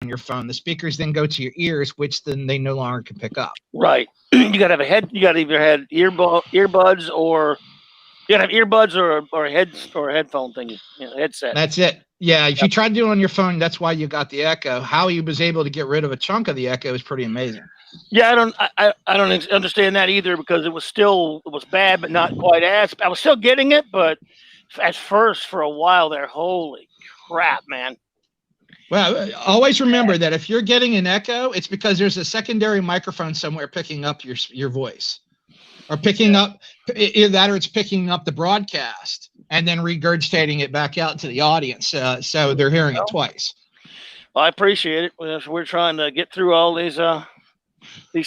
on your phone. The speakers then go to your ears, which then they no longer can pick up. Right. You got to have a head. You got to either have earbuds or you got to have earbuds or a headphone thing, headset. That's it. Yeah, if you try to do it on your phone, that's why you got the echo. How he was able to get rid of a chunk of the echo is pretty amazing. Yeah, I don't understand that either, because it was bad, but not quite as. I was still getting it, but at first for a while there, holy crap, man. Well, always remember that if you're getting an echo, it's because there's a secondary microphone somewhere picking up your voice, or picking up either that, or it's picking up the broadcast and then regurgitating it back out to the audience. So they're hearing it twice. Well, I appreciate it. We're trying to get through all these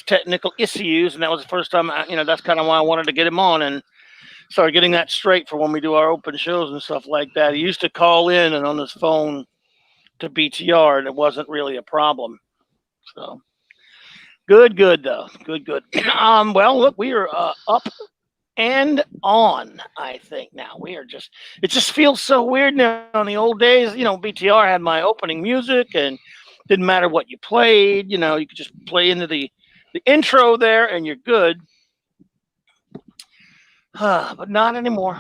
technical issues, and that was the first time. That's kind of why I wanted to get him on and start getting that straight for when we do our open shows and stuff like that. He used to call in and on his phone to BTR, and it wasn't really a problem. So good though. Good. Well, look, we are up and on. I think now it just feels so weird now. On the old days, BTR had my opening music, and didn't matter what you played. You could just play into the intro there, and you're good. But not anymore.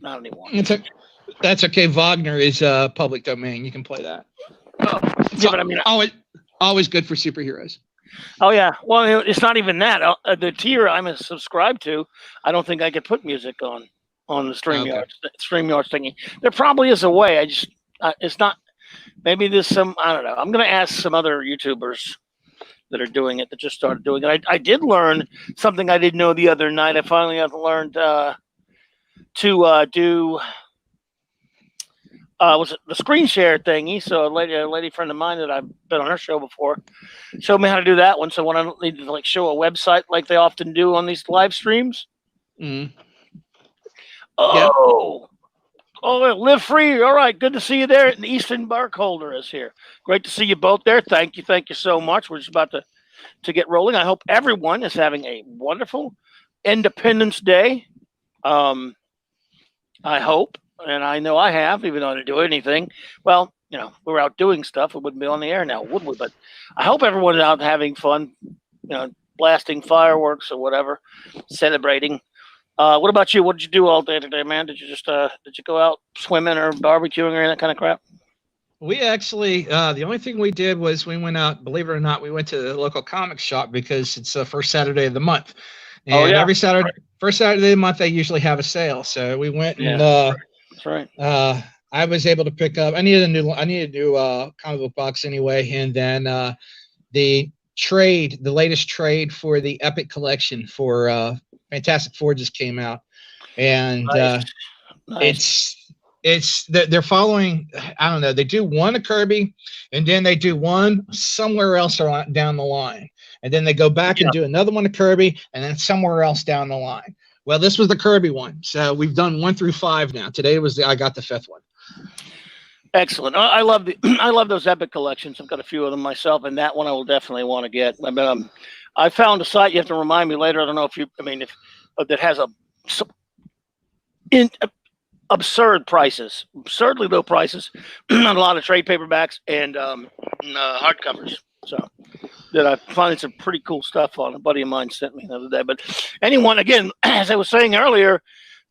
Not anymore. That's okay. Wagner is public domain. You can play that. Oh, yeah, but I mean, always good for superheroes. Oh yeah. Well, it's not even that. The tier I'm subscribed to, I don't think I could put music on the StreamYard thingy. There probably is a way. It's not. Maybe there's some. I don't know. I'm gonna ask some other YouTubers that are doing it, that just started doing it. I did learn something I didn't know the other night. I finally have learned to do. Was it the screen share thingy? So a lady friend of mine that I've been on her show before showed me how to do that one. So when I don't need to show a website like they often do on these live streams. Mm. Oh, Live Free. All right. Good to see you there. And Easton Barkholder is here. Great to see you both there. Thank you so much. We're just about to get rolling. I hope everyone is having a wonderful Independence Day. I hope. And I know I have, even though I didn't do anything. Well, we're out doing stuff. We wouldn't be on the air now, would we? But I hope everyone's out having fun, blasting fireworks or whatever, celebrating. What about you? What did you do all day today, man? Did you just did you go out swimming or barbecuing or any that kind of crap? We actually, the only thing we did was we went out. Believe it or not, we went to the local comic shop because it's the first Saturday of the month, and every Saturday, first Saturday of the month, they usually have a sale. So we went and. That's right. I was able to pick up. I needed a new comic book box anyway, and then the latest trade for the Epic collection for Fantastic Four just came out, and nice. They're following. I don't know. They do one at Kirby, and then they do one somewhere else down the line, and then they go back and do another one at Kirby, and then somewhere else down the line. Well, this was the Kirby one, so we've done 1 through 5 now. Today I got the 5th one. Excellent. I love those Epic collections. I've got a few of them myself, and that one I will definitely want to get. I found a site. You have to remind me later. I don't know if that has absurd prices, absurdly low prices on a lot of trade paperbacks and hardcovers. So that I find some pretty cool stuff on. A buddy of mine sent me the other day. But anyone, again, as I was saying earlier,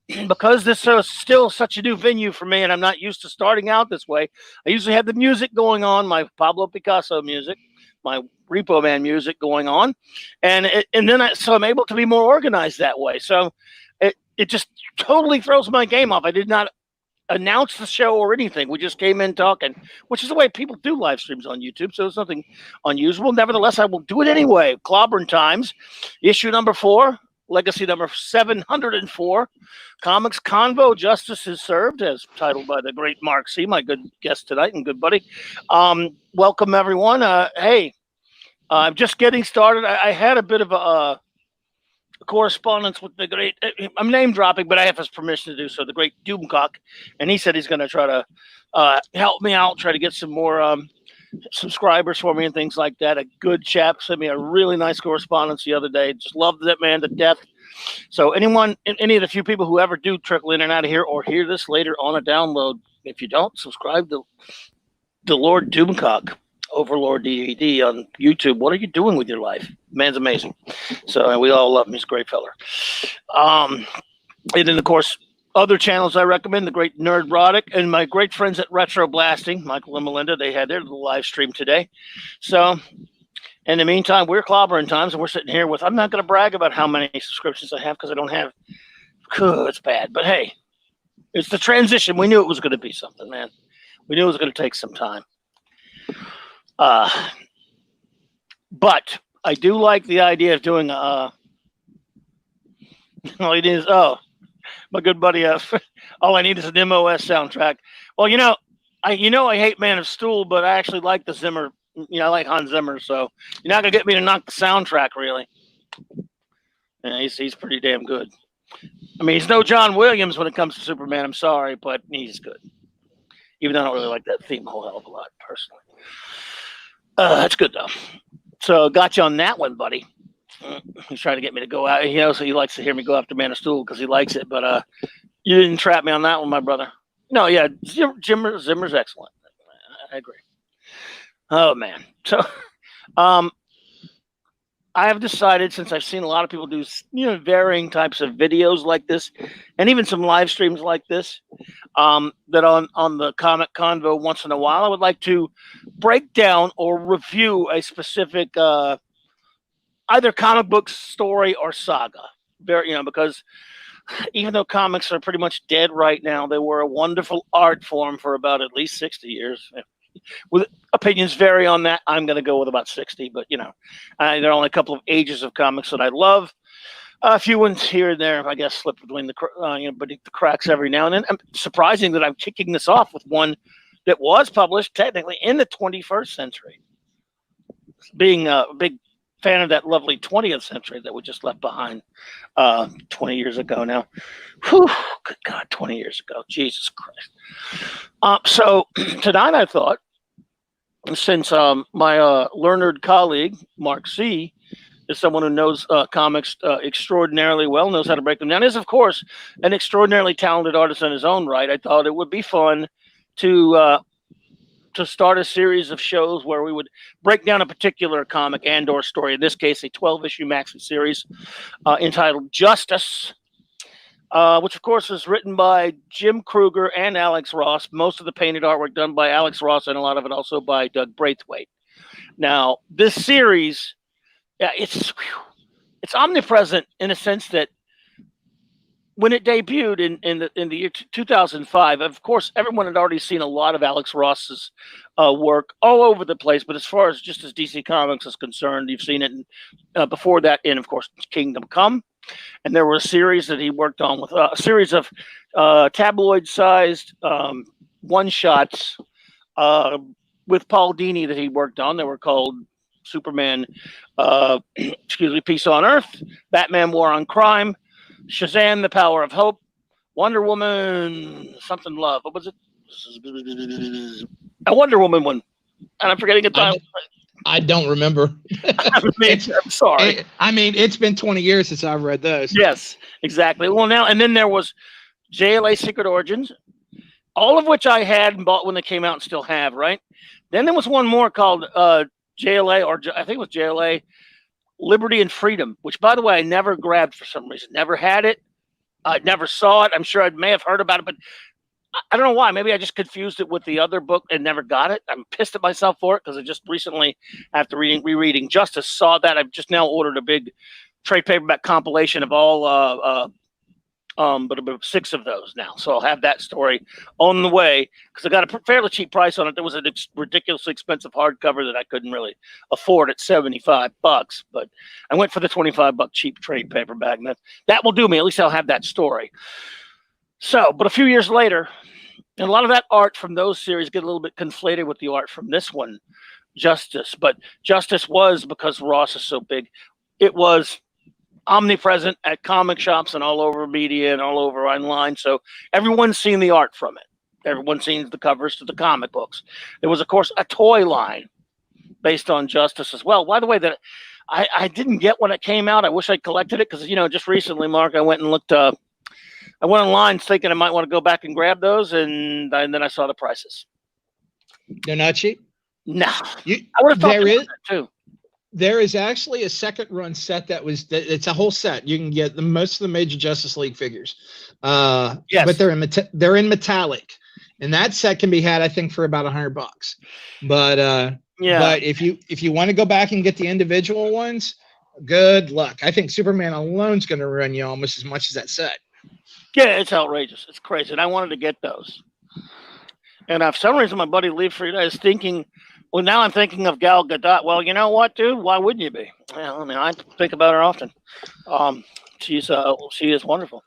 because this is still such a new venue for me, and I'm not used to starting out this way, I usually have the music going on, my Pablo Picasso music, my Repo Man music going on, so I'm able to be more organized that way. So it just totally throws my game off. I did not announce the show or anything. We just came in talking, which is the way people do live streams on YouTube. So it's nothing unusual. Nevertheless, I will do it anyway. Clobberin Times, issue number 4, legacy number 704. Comics Convo, Justice is Served, as titled by the great MAXI, my good guest tonight and good buddy. Welcome, everyone. Hey, I'm just getting started. I had a bit of a correspondence with the great, I'm name dropping, but I have his permission to do so, the great Doomcock, and he said he's going to try to help me out, try to get some more subscribers for me and things like that. A good chap sent me a really nice correspondence the other day. Just loved that man to death. So any of the few people who ever do trickle in and out of here or hear this later on a download, if you don't subscribe to the Lord Doomcock, Overlord DVD on YouTube. What are you doing with your life? Man's amazing. So, and we all love him. He's a great feller. And then, of course, other channels I recommend, the great Nerdrotic and my great friends at Retro Blasting, Michael and Melinda, they had their little live stream today. So, in the meantime, we're clobbering times, and we're sitting here with, I'm not going to brag about how many subscriptions I have because I don't have, it's bad. But hey, it's the transition. We knew it was going to be something, man. We knew it was going to take some time. But I do like the idea of doing all it is, my good buddy, all I need is an MOS soundtrack. Well, I hate Man of Steel, but I actually like the Zimmer. I like Hans Zimmer, so you're not gonna get me to knock the soundtrack, really. Yeah, he's pretty damn good. I mean, he's no John Williams when it comes to Superman. I'm sorry, but he's good. Even though I don't really like that theme a whole hell of a lot, personally. That's good, though. So got you on that one, buddy. He's trying to get me to go out. So he likes to hear me go after Man of Steel because he likes it. But you didn't trap me on that one, my brother. No, yeah, Zimmer's excellent. I agree. Oh, man. So I have decided, since I've seen a lot of people do varying types of videos like this, and even some live streams like this, that on the Comic Convo once in a while, I would like to break down or review a specific either comic book story or saga. Because even though comics are pretty much dead right now, they were a wonderful art form for about at least 60 years. With opinions vary on that, I'm going to go with about 60. But there are only a couple of ages of comics that I love. A few ones here and there, I guess, slip between the cracks every now and then. I'm surprising that I'm kicking this off with one that was published technically in the 21st century. Being a big fan of that lovely 20th century that we just left behind 20 years ago now. Whew, good God, 20 years ago. Jesus Christ. So tonight I thought, since my learned colleague, Mark C., is someone who knows comics extraordinarily well, knows how to break them down, is, of course, an extraordinarily talented artist in his own right. I thought it would be fun to start a series of shows where we would break down a particular comic and or story, in this case, a 12-issue MAXI series entitled Justice, which, of course, is written by Jim Kruger and Alex Ross. Most of the painted artwork done by Alex Ross, and a lot of it also by Doug Braithwaite. Now, this series, it's omnipresent in a sense that when it debuted in the year 2005, of course, everyone had already seen a lot of Alex Ross's work all over the place. But as far as just as DC Comics is concerned, you've seen it before that in, of course, Kingdom Come. And there were a series that he worked on with a series of tabloid-sized one-shots with Paul Dini that he worked on. They were called Superman, Peace on Earth, Batman War on Crime, Shazam, The Power of Hope, Wonder Woman, something Love. What was it? A Wonder Woman one. And I'm forgetting the title. I don't remember. I'm sorry. It's been 20 years since I've read those. Yes, exactly. Well, now, and then there was JLA Secret Origins, all of which I had and bought when they came out and still have, right? Then there was one more called JLA, or I think it was JLA Liberty and Freedom, which, by the way, I never grabbed for some reason. Never had it. I never saw it. I'm sure I may have heard about it, but I don't know why. Maybe I just confused it with the other book and never got it. I'm pissed at myself for it because I just recently, after rereading Justice, saw that. I've just now ordered a big trade paperback compilation of all but about 6 of those now. So I'll have that story on the way because I got a fairly cheap price on it. There was a ridiculously expensive hardcover that I couldn't really afford at $75, but I went for the $25 cheap trade paperback, and that will do me. At least I'll have that story. So, but a few years later, and a lot of that art from those series get a little bit conflated with the art from this one, Justice. But Justice was, because Ross is so big, it was omnipresent at comic shops and all over media and all over online. So everyone's seen the art from it. Everyone's seen the covers to the comic books. There was, of course, a toy line based on Justice as well. By the way, that I didn't get when it came out. I wish I'd collected it because, just recently, Mark, I went and looked I went online thinking I might want to go back and grab those, and then I saw the prices. They're not cheap? No, You, I would have thought there is that too. there is actually a second run set it's a whole set. You can get most of the major Justice League figures, Yes. but they're in metallic, and that set can be had, I think, for about $100. But Yeah. but if you want to go back and get the individual ones, good luck. I think Superman alone is going to run you almost as much as that set. Yeah, it's outrageous. It's crazy. And I wanted to get those. And for some reason, my buddy Lee Frieda is thinking, well, now I'm thinking of Gal Gadot. Well, you know what, dude? Why wouldn't you be? Well, I mean, I think about her often. She is wonderful.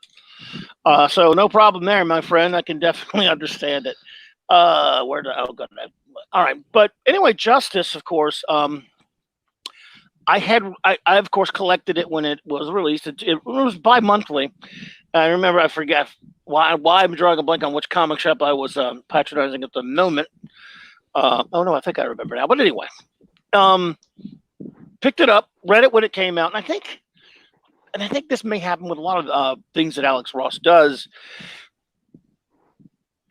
So no problem there, my friend. I can definitely understand it. All right. But anyway, Justice, of course. I of course collected it when it was released. It was bi-monthly. I remember, I forget why I'm drawing a blank on which comic shop I was patronizing at the moment. Oh no, I think I remember now. But anyway, picked it up, read it when it came out, and I think this may happen with a lot of things that Alex Ross does.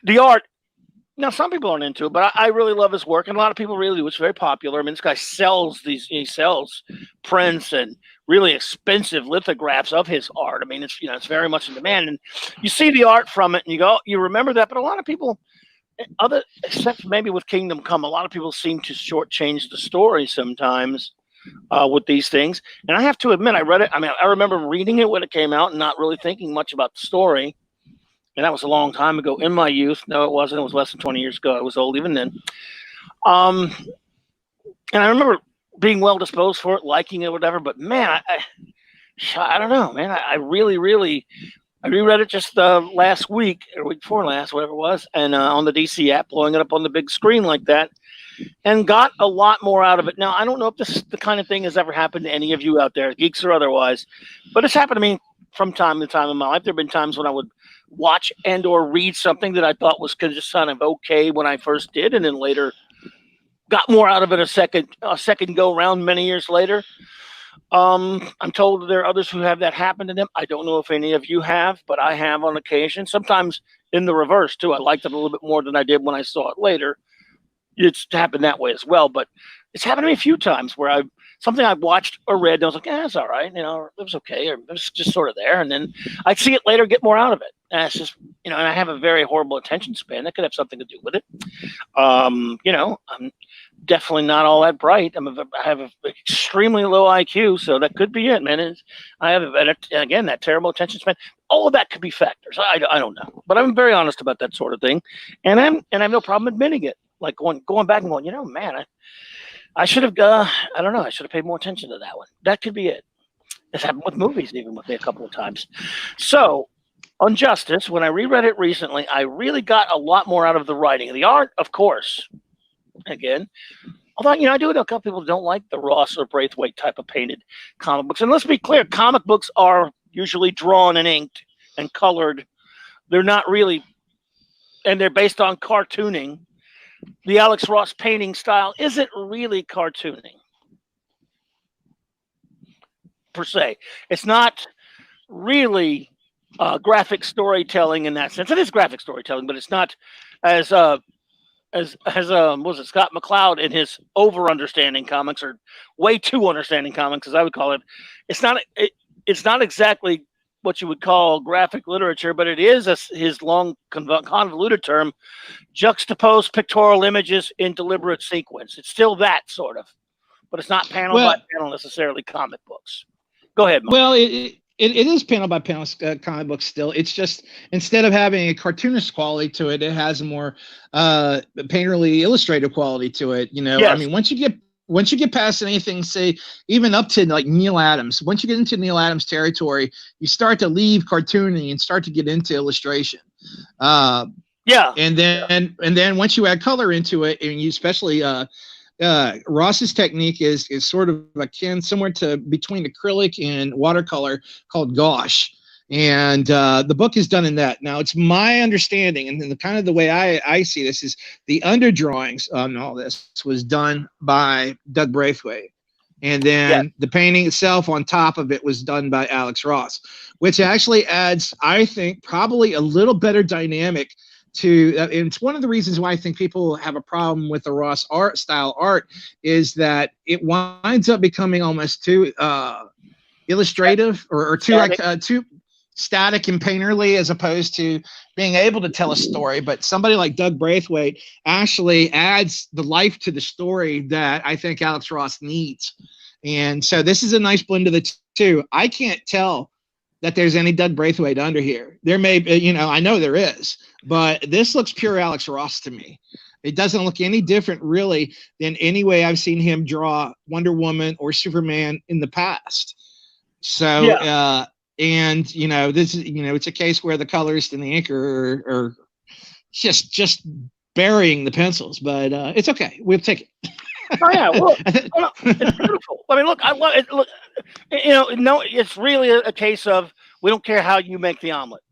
The art. Now, some people aren't into it, but I really love his work, and a lot of people really do. It's very popular. I mean, this guy sells prints and really expensive lithographs of his art. I mean, it's very much in demand, and you see the art from it, and you remember that. But a lot of people, except maybe with Kingdom Come, a lot of people seem to shortchange the story sometimes with these things. And I have to admit, I read it. I mean, I remember reading it when it came out and not really thinking much about the story. And that was a long time ago in my youth. No, it wasn't. It was less than 20 years ago. I was old even then. And I remember being well disposed for it, liking it, whatever. But man, I don't know, man. I reread it just last week or week before last, whatever it was, and on the DC app, blowing it up on the big screen like that, and got a lot more out of it. Now, I don't know if this the kind of thing has ever happened to any of you out there, geeks or otherwise, but it's happened to me from time to time in my life. There have been times when I would watch and or read something that I thought was just kind of okay when I first did, and then later got more out of it a second go round many years later. I'm told there are others who have that happen to them. I don't know if any of you have, but I have on occasion. Sometimes in the reverse too. I liked it a little bit more than I did when I saw it later. It's happened that way as well, but it's happened to me a few times where something I watched or read and I was like, it's all right, it was okay, or it was just sort of there, and then I'd see it later, get more out of it. And it's just, and I have a very horrible attention span. That could have something to do with it. I'm definitely not all that bright. I have an extremely low IQ, so that could be it, man. I have, again, that terrible attention span. All of that could be factors. I don't know, but I'm very honest about that sort of thing, and I have no problem admitting it. Like going back and going, man, I should have, I don't know, I should have paid more attention to that one. That could be it. It's happened with movies, even with me a couple of times. So, on Justice, when I reread it recently, I really got a lot more out of the writing. The art, of course, again, although, I do know a couple people don't like the Ross or Braithwaite type of painted comic books. And let's be clear, comic books are usually drawn and inked and colored. They're not really, and they're based on cartooning. The Alex Ross painting style isn't really cartooning, per se. It's not really graphic storytelling in that sense. It is graphic storytelling, but it's not as Scott McCloud in his over understanding comics, or way too understanding comics, as I would call it. It's not exactly what you would call graphic literature, but it is his long convoluted term, juxtaposed pictorial images in deliberate sequence. It's still that sort of, but it's not panel by panel necessarily comic books. Go ahead, Mike. Well, it is panel by panel comic books still. It's just, instead of having a cartoonist quality to it, it has a more painterly illustrated quality to it. Yes. I mean, once you get past anything, say, even up to like Neil Adams, once you get into Neil Adams territory, you start to leave cartooning and start to get into illustration. And then once you add color into it, and you especially Ross's technique is sort of akin somewhere to between acrylic and watercolor, called gouache. And the book is done in that. Now, it's my understanding, and the kind of the way I see this is the underdrawings on all this was done by Doug Braithwaite. And then the painting itself on top of it was done by Alex Ross, which actually adds, I think, probably a little better dynamic to, and it's one of the reasons why I think people have a problem with the Ross style art, is that it winds up becoming almost too illustrative, or too static and painterly, as opposed to being able to tell a story. But somebody like Doug Braithwaite actually adds the life to the story that I think Alex Ross needs. And so this is a nice blend of the two. I can't tell that there's any Doug Braithwaite under here. There may be, you know, I know there is, but this looks pure Alex Ross to me. It doesn't look any different really than any way I've seen him draw Wonder Woman or Superman in the past. So, yeah. And you know, this is, you know, it's a case where the colorist and the inker are just burying the pencils, but it's okay. We'll take it. Oh yeah, well, it's beautiful. I mean, look, I love it. Look, you know, no, it's really a case of we don't care how you make the omelet.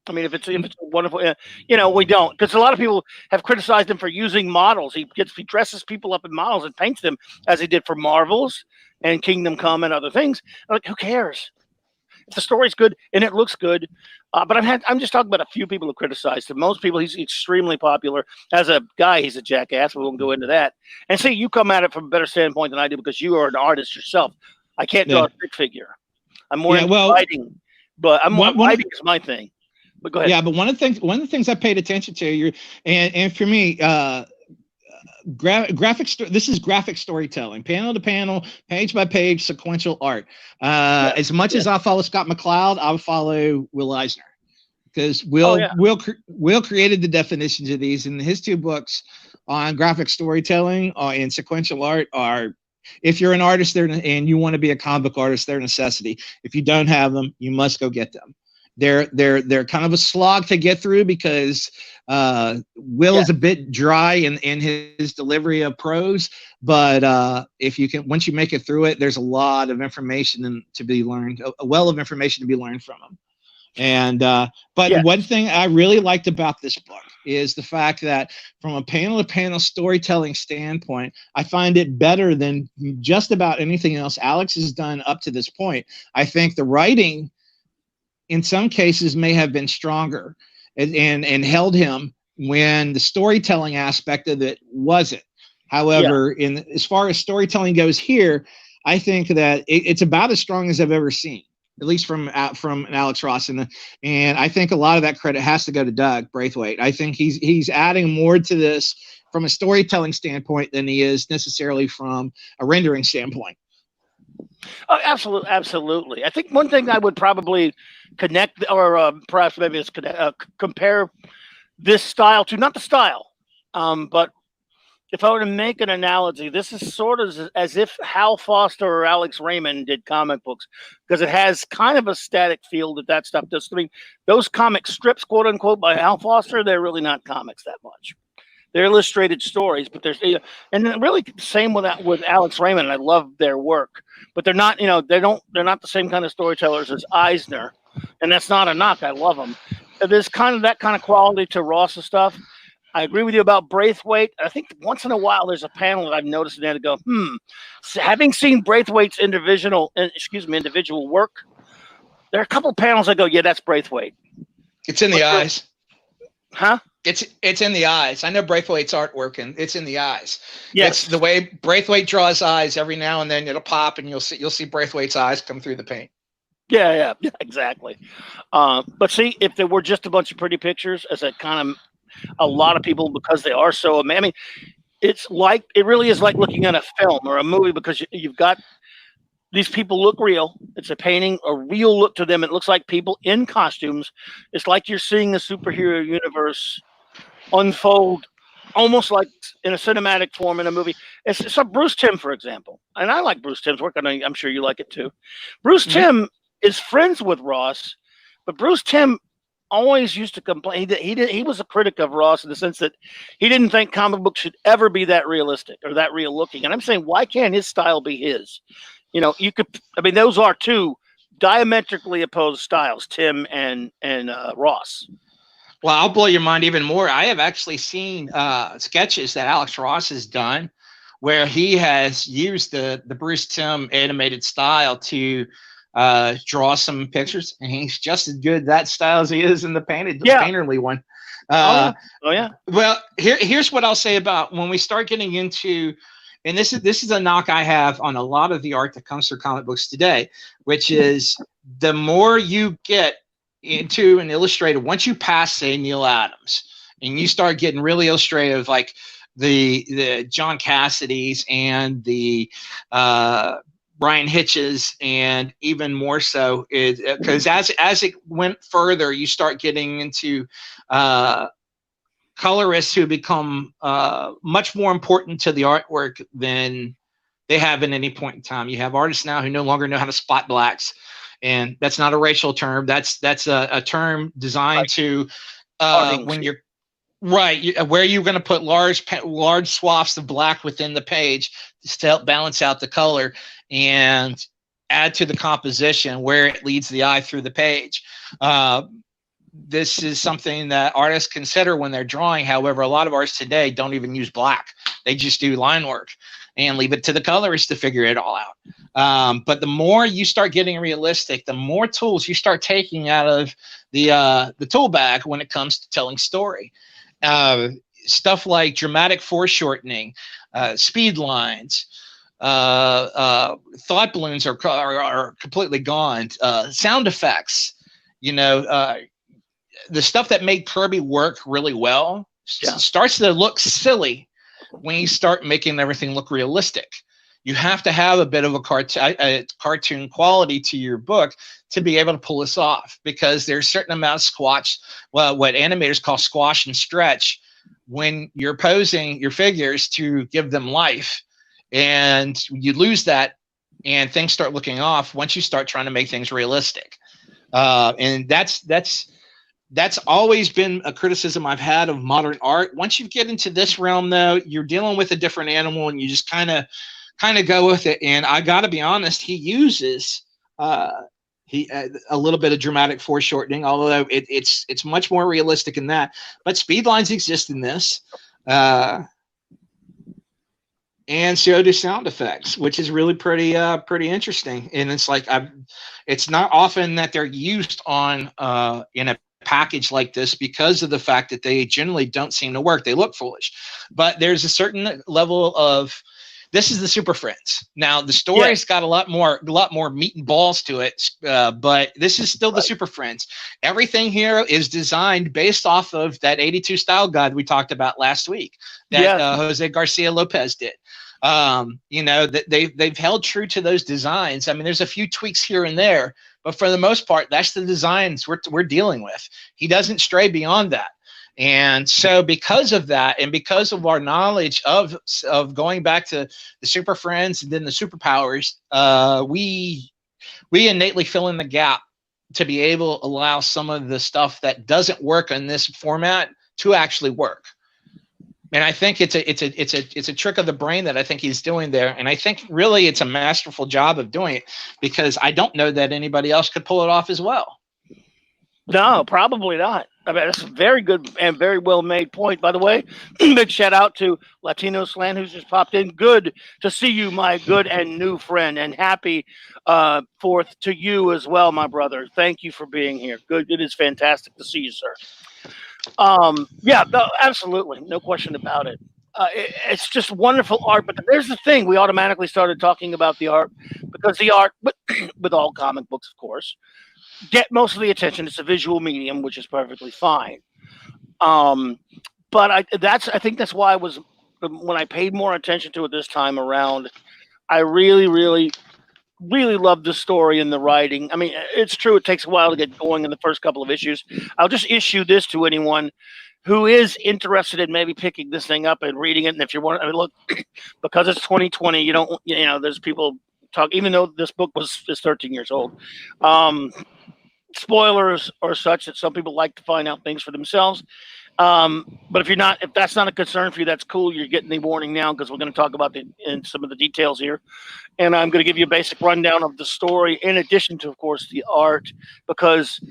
I mean, if it's wonderful, you know, we don't, because a lot of people have criticized him for using models. He dresses people up in models and paints them, as he did for Marvels and Kingdom Come and other things. Like, who cares? If the story's good and it looks good, but I'm just talking about a few people who criticized him. Most people, he's extremely popular. As a guy, he's a jackass. We won't go into that. And see, you come at it from a better standpoint than I do, because you are an artist yourself. I can't draw a stick figure. I'm more into writing, but writing is my thing. But go ahead. Yeah, but one of the things I paid attention to, and for me, this is graphic storytelling, panel to panel, page by page, sequential art. As much as I follow Scott McCloud, I'll follow Will Eisner, because Will created the definitions of these, and his two books on graphic storytelling and sequential art are, if you're an artist there and you want to be a comic book artist, they're a necessity. If you don't have them, you must go get them. They're kind of a slog to get through, because Will is a bit dry in his delivery of prose, but if you can, once you make it through it, there's a lot of information to be learned, a well of information to be learned from him. And but one thing I really liked about this book is the fact that from a panel to panel storytelling standpoint, I find it better than just about anything else Alex has done up to this point. I think the writing in some cases may have been stronger and held him when the storytelling aspect of it wasn't. However, as far as storytelling goes here, I think that it's about as strong as I've ever seen, at least from Alex Ross. And I think a lot of that credit has to go to Doug Braithwaite. I think he's adding more to this from a storytelling standpoint than he is necessarily from a rendering standpoint. Oh, absolutely, absolutely. I think one thing I would probably connect, or perhaps maybe it's compare this style to, not the style, but if I were to make an analogy, this is sort of as if Hal Foster or Alex Raymond did comic books, because it has kind of a static feel that stuff does. I mean, those comic strips, quote unquote, by Hal Foster, they're really not comics that much. They're illustrated stories, but there's, and really same with Alex Raymond. I love their work, but they're not, they're not the same kind of storytellers as Eisner, and that's not a knock. I love them. There's kind of that kind of quality to Ross's stuff. I agree with you about Braithwaite. I think once in a while there's a panel that I've noticed in there to go, having seen Braithwaite's individual work, there are a couple panels I go, yeah, that's Braithwaite. It's in the eyes. Huh? It's in the eyes. I know Braithwaite's artwork, and it's in the eyes. Yes. It's the way Braithwaite draws eyes. Every now and then it'll pop, and you'll see Braithwaite's eyes come through the paint. Yeah, exactly. But see, if there were just a bunch of pretty pictures, as a kind of a lot of people, because they are so amazing. I mean, it really is like looking at a film or a movie, because you've got these people look real. It's a painting, a real look to them. It looks like people in costumes. It's like you're seeing the superhero universe unfold, almost like in a cinematic form in a movie. It's like Bruce Timm, for example. And I like Bruce Timm's work. I'm sure you like it too. Bruce Timm is friends with Ross, but Bruce Timm always used to complain. He was a critic of Ross in the sense that he didn't think comic books should ever be that realistic or that real looking. And I'm saying, why can't his style be his? Those are two diametrically opposed styles, Timm and Ross. Well, I'll blow your mind even more. I have actually seen sketches that Alex Ross has done where he has used the Bruce Timm animated style to draw some pictures, and he's just as good that style as he is in the painterly one. Oh yeah. Well, here's what I'll say about when we start getting into, and this is a knock I have on a lot of the art that comes through comic books today, which is the more you get into an illustrator, once you pass, say, Neil Adams, and you start getting really illustrative, like the John Cassidy's and the Brian Hitch's, and even more so, because as it went further, you start getting into colorists who become much more important to the artwork than they have at any point in time. You have artists now who no longer know how to spot blacks, and that's not a racial term. That's a term designed to when you're right, where you're going to put large swaths of black within the page to help balance out the color and add to the composition where it leads the eye through the page. This is something that artists consider when they're drawing. However, a lot of artists today don't even use black. They just do line work and leave it to the colorists to figure it all out. But the more you start getting realistic, the more tools you start taking out of the tool bag when it comes to telling story. Stuff like dramatic foreshortening, speed lines, thought balloons are completely gone. Sound effects, the stuff that made Kirby work really well starts to look silly when you start making everything look realistic. You have to have a bit of a cartoon quality to your book to be able to pull this off, because there's a certain amount of squash, what animators call squash and stretch, when you're posing your figures to give them life, and you lose that and things start looking off once you start trying to make things realistic. And that's always been a criticism I've had of modern art. Once you get into this realm, though, you're dealing with a different animal, and you just kind of go with it. And I got to be honest, he uses a little bit of dramatic foreshortening, although it's much more realistic in that. But speed lines exist in this, and so do sound effects, which is really pretty interesting. And it's like it's not often that they're used on in a package like this, because of the fact that they generally don't seem to work. They look foolish, but there's a certain level of, this is the Super Friends. Now the story's got a lot more meat and balls to it, but this is still the Super Friends. Everything here is designed based off of that 82 style guide we talked about last week that Jose Garcia Lopez did. That they've held true to those designs. I mean, there's a few tweaks here and there, but for the most part, that's the designs we're dealing with. He doesn't stray beyond that. And so because of that, and because of our knowledge of going back to the Super Friends and then the Superpowers, we innately fill in the gap to be able to allow some of the stuff that doesn't work in this format to actually work. And I think it's a trick of the brain that I think he's doing there. And I think really it's a masterful job of doing it, because I don't know that anybody else could pull it off as well. No, probably not. I mean, that's a very good and very well made point, by the way. Big shout out to Latino Slan, who's just popped in. Good to see you, my good and new friend, and happy 4th to you as well, my brother. Thank you for being here. Good. It is fantastic to see you, sir. Yeah, no, absolutely. No question about it. It's just wonderful art. But there's the thing. We automatically started talking about the art, because the art, with all comic books, of course, get most of the attention. It's a visual medium, which is perfectly fine. But I think that's why when I paid more attention to it this time around, I really, really, really love the story and the writing. I mean, it's true, it takes a while to get going in the first couple of issues. I'll just issue this to anyone who is interested in maybe picking this thing up and reading it. And if you want, I mean, look, because it's 2020, there's people talk, even though this book is 13 years old. Spoilers are such that some people like to find out things for themselves. But if that's not a concern for you, that's cool. You're getting the warning now, because we're going to talk about some of the details here. And I'm going to give you a basic rundown of the story, in addition to, of course, the art, because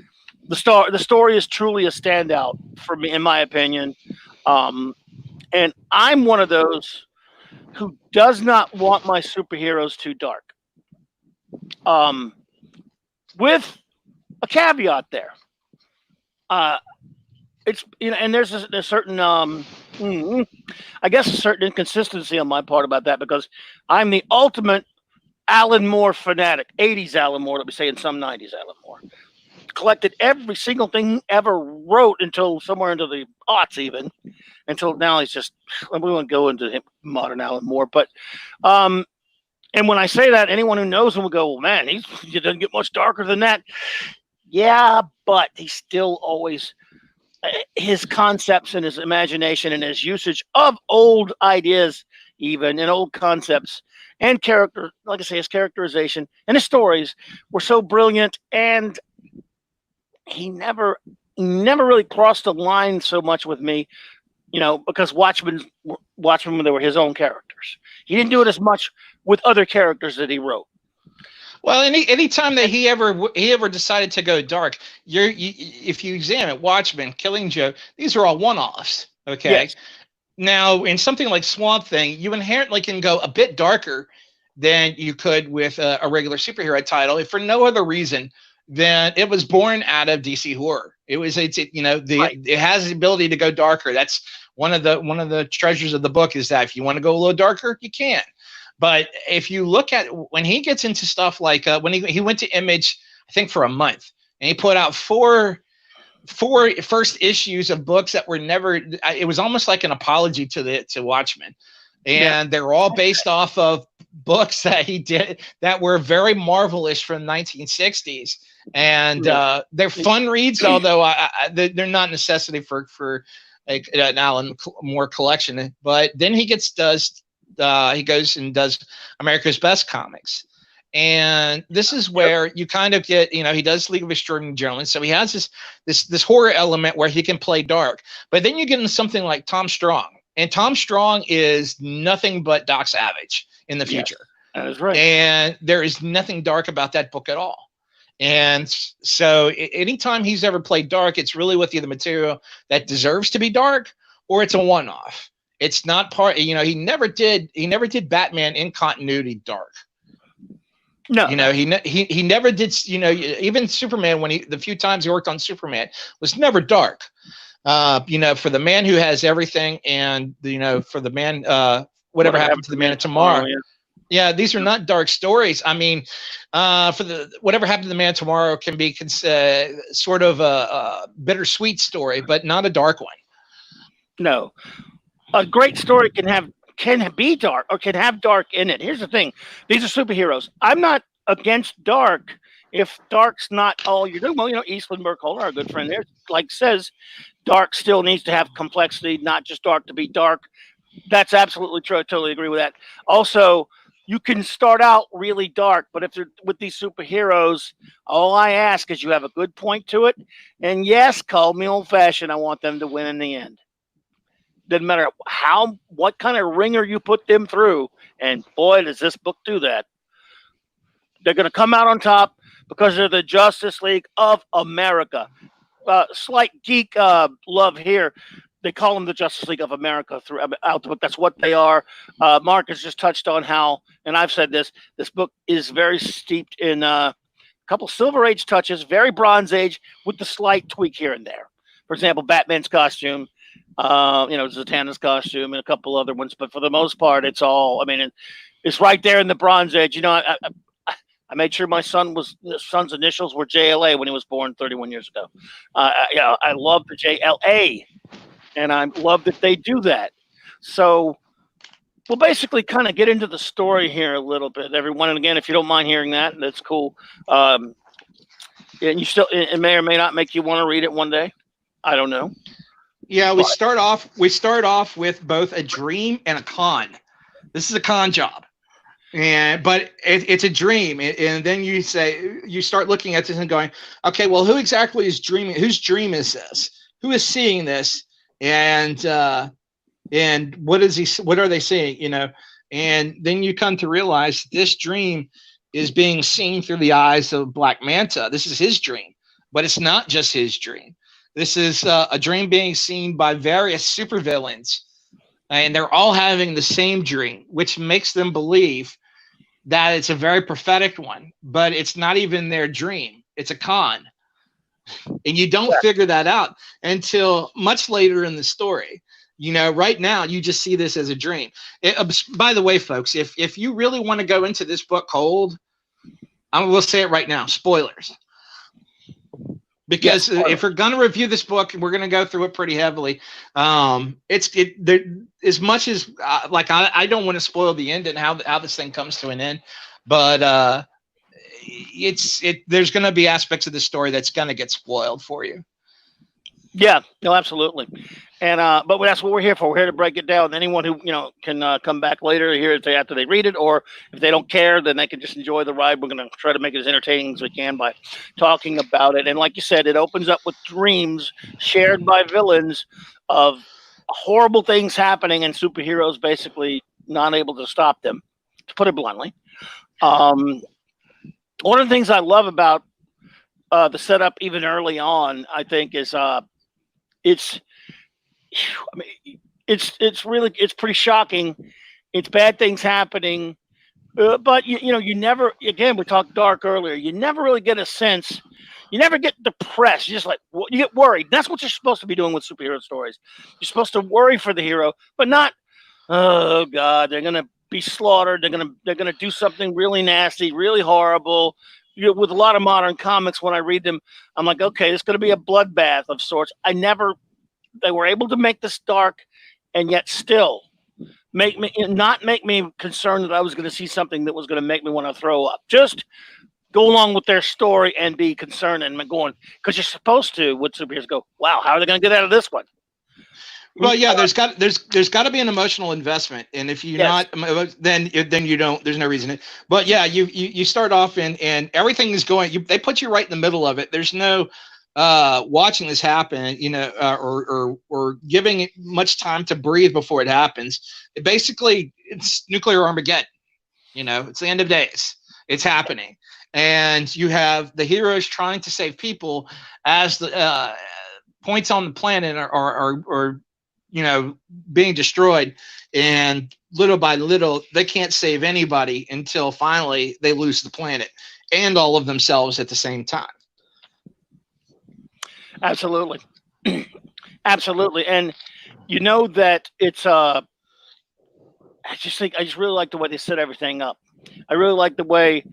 the story is truly a standout for me, in my opinion. And I'm one of those who does not want my superheroes too dark. With a caveat there. it's, you know, and there's a certain I guess a certain inconsistency on my part about that, because I'm the ultimate Alan Moore fanatic. 80s Alan Moore, let me say, and some 90s Alan Moore. Collected every single thing he ever wrote until somewhere into the aughts, even until now. He's just, we won't go into him, modern Alan Moore, but and when I say that, anyone who knows him will go, well, man, he doesn't get much darker than that. Yeah, but he's still always, his concepts and his imagination and his usage of old ideas, even, and old concepts and character, like I say, his characterization and his stories were so brilliant. And he never really crossed the line so much with me, you know, because Watchmen, they were his own characters. He didn't do it as much with other characters that he wrote. Well, any time that he ever decided to go dark, if you examine Watchmen, Killing Joke, these are all one-offs. Okay. Yes. Now, in something like Swamp Thing, you inherently can go a bit darker than you could with a regular superhero title, if for no other reason than it was born out of DC horror. It has the ability to go darker. That's one of the treasures of the book, is that if you want to go a little darker, you can. But if you look at when he gets into stuff like when he went to Image, I think for a month, and he put out four first issues of books that were never. It was almost like an apology to Watchmen, and they're all based off of books that he did that were very Marvelish from the 1960s, and they're fun reads. Although they're not necessity for an Alan Moore collection. But then he goes and does America's Best Comics. And this is where you kind of get, he does League of Extraordinary Gentlemen. So he has this horror element where he can play dark. But then you get into something like Tom Strong. And Tom Strong is nothing but Doc Savage in the future. That is right. And there is nothing dark about that book at all. And so anytime he's ever played dark, it's really with either material that deserves to be dark or it's a one-off. It's not part, he never did Batman in continuity dark. No, he never did, even Superman, the few times he worked on Superman, was never dark. For the Man Who Has Everything, and for the man, whatever happened to the Man of Tomorrow. Yeah, these are not dark stories. I mean, for the Whatever Happened to the Man of Tomorrow can be sort of a bittersweet story, but not a dark one. No. A great story can be dark, or can have dark in it. Here's the thing. These are superheroes. I'm not against dark if dark's not all you're doing. Well, Eastland Burkholder, our good friend there, says dark still needs to have complexity, not just dark to be dark. That's absolutely true. I totally agree with that. Also, you can start out really dark, but if they're with these superheroes, all I ask is you have a good point to it. And yes, call me old-fashioned, I want them to win in the end. Doesn't matter what kind of ringer you put them through, and boy, does this book do that. They're going to come out on top because they're the Justice League of America. Slight geek love here. They call them the Justice League of America throughout the book. That's what they are. Mark has just touched on how, and I've said this book is very steeped in a couple Silver Age touches, very Bronze Age, with the slight tweak here and there. For example, Batman's costume. Zatanna's costume and a couple other ones, but for the most part, it's all. It's right there in the Bronze Age. I made sure my son's initials were JLA when he was born 31 years ago. I love the JLA, and I love that they do that. So we'll basically kind of get into the story here a little bit, everyone. And again, if you don't mind hearing that, that's cool. And it may or may not make you want to read it one day. I don't know. Yeah, we start off with both a dream and a con. This is a con job, but it's a dream, and then you start looking at this and going, okay, well, who exactly is dreaming? Whose dream is this? Who is seeing this? And what are they seeing? And then you come to realize this dream is being seen through the eyes of Black Manta. This is his dream, but it's not just his dream. This is a dream being seen by various supervillains, and they're all having the same dream, which makes them believe that it's a very prophetic one, but it's not even their dream. It's a con. And you don't figure that out until much later in the story. Right now you just see this as a dream. By the way, folks, if you really want to go into this book cold, I will say it right now, spoilers. Because if we're going to review this book, we're going to go through it pretty heavily. There, as much as I don't want to spoil the end and how this thing comes to an end, but there's going to be aspects of the story that's going to get spoiled for you. Yeah, no, absolutely. And but that's what we're here for. We're here to break it down. Anyone who can come back later here after they read it, or if they don't care, then they can just enjoy the ride. We're going to try to make it as entertaining as we can by talking about it. And like you said, it opens up with dreams shared by villains of horrible things happening and superheroes basically not able to stop them, to put it bluntly. One of the things I love about the setup even early on, I think, is it's pretty shocking. It's bad things happening, but you never. Again, we talked dark earlier. You never really get a sense. You never get depressed. You just you get worried. That's what you're supposed to be doing with superhero stories. You're supposed to worry for the hero, but not. Oh God, they're gonna be slaughtered. They're gonna do something really nasty, really horrible. With a lot of modern comics, when I read them, I'm like, okay, it's going to be a bloodbath of sorts. They were able to make this dark and yet still not make me concerned that I was going to see something that was going to make me want to throw up. Just go along with their story and be concerned and going, because you're supposed to, with superheroes, go, wow, how are they going to get out of this one? Well, yeah, there's got to be an emotional investment, and if you're not, then you don't. There's no reason. But yeah, you start off and everything is going. They put you right in the middle of it. There's no watching this happen, or giving it much time to breathe before it happens. It's nuclear Armageddon. It's the end of days. It's happening, and you have the heroes trying to save people as the points on the planet are being destroyed, and little by little they can't save anybody until finally they lose the planet and all of themselves at the same time. Absolutely. Absolutely. And that it's I just really like the way they set everything up. I really like the way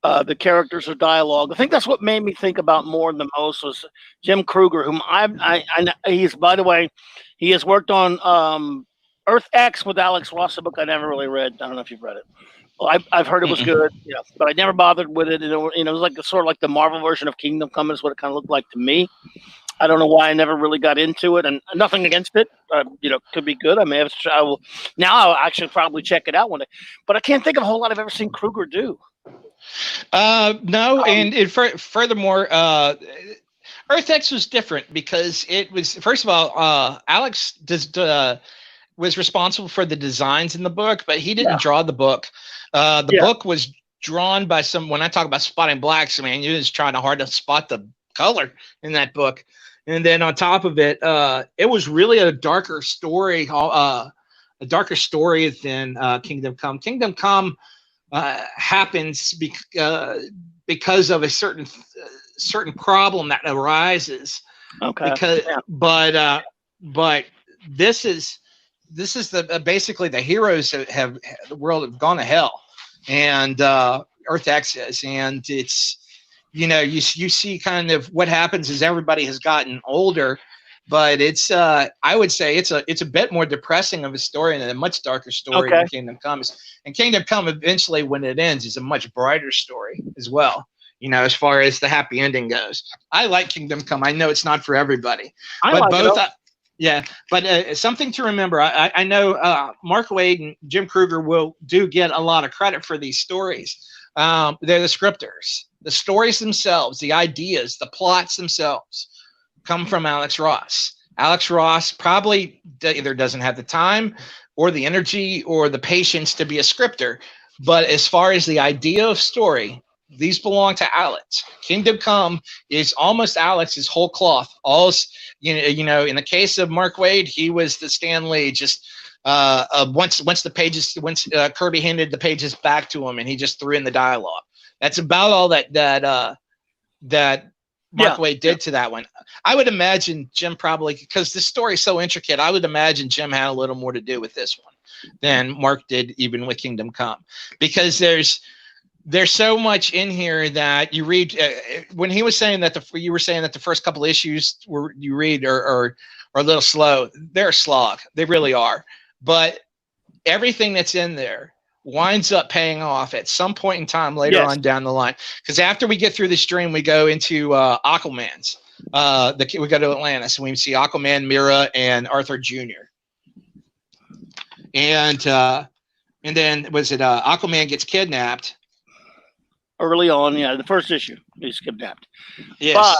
the characters are dialogue. I think that's what made me think about more than most was Jim Kruger, whom he's, by the way, he has worked on Earth X with Alex Ross, a book I never really read. I don't know if you've read it. Well, I've heard it was good, but I never bothered with it. It was sort of like the Marvel version of Kingdom Come is what it kind of looked like to me. I don't know why I never really got into it, and nothing against it. Could be good. I'll actually probably check it out one day. But I can't think of a whole lot I've ever seen Kruger do. No, and furthermore, Earth X was different because it was, first of all, Alex was responsible for the designs in the book, but he didn't draw the book. The book was drawn by when I talk about spotting blacks, man, you're just trying hard to spot the color in that book. And then on top of it, it was really a darker story than Kingdom Come. Kingdom Come happens because of a certain problem that arises. Okay. But this is basically the heroes have the world have gone to hell, and Earth X is, and it's you see kind of what happens is everybody has gotten older, but it's I would say it's a bit more depressing of a story and a much darker story than Kingdom Come is. And Kingdom Come eventually, when it ends, is a much brighter story as well. As far as the happy ending goes. I like Kingdom Come. I know it's not for everybody, but something to remember. I know Mark Waid and Jim Kruger do get a lot of credit for these stories. They're the scripters. The stories themselves, the ideas, the plots themselves come from Alex Ross. Alex Ross probably either doesn't have the time or the energy or the patience to be a scripter. But as far as the idea of story, these belong to Alex. Kingdom Come is almost Alex's whole cloth. In the case of Mark Waid, he was the Stan Lee. Just once Kirby handed the pages back to him, and he just threw in the dialogue. That's about all that Mark Waid did to that one. I would imagine Jim probably, because the story is so intricate, I would imagine Jim had a little more to do with this one than Mark did even with Kingdom Come, because there's so much in here that you read. When he was saying that you were saying that the first couple issues you read are a little slow. They're a slog. They really are. But everything that's in there winds up paying off at some point in time later on down the line. Because after we get through this dream, we go into Aquaman's. We go to Atlantis and we see Aquaman, Mira, and Arthur Jr. And then was it Aquaman gets kidnapped early on? Yeah, the first issue he's kidnapped. Yes.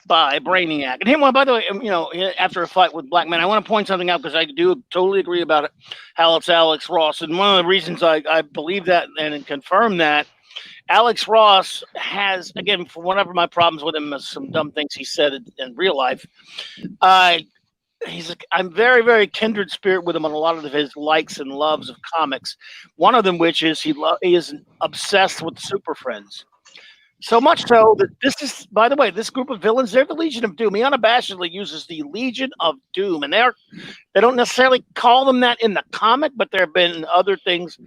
By Brainiac. And him, by the way, you know, after a fight with Black Man, I want to point something out because I do totally agree about it, how it's Alex Ross. And one of the reasons I believe that and confirm that, Alex Ross has, again, for whatever my problems with him, some dumb things he said in real life, I'm very, very kindred spirit with him on a lot of his likes and loves of comics. One of them, which is he is obsessed with Super Friends. So much so that this is, by the way, this group of villains, they're the Legion of Doom. He unabashedly uses the Legion of Doom, and they don't necessarily call them that in the comic, but there have been other things,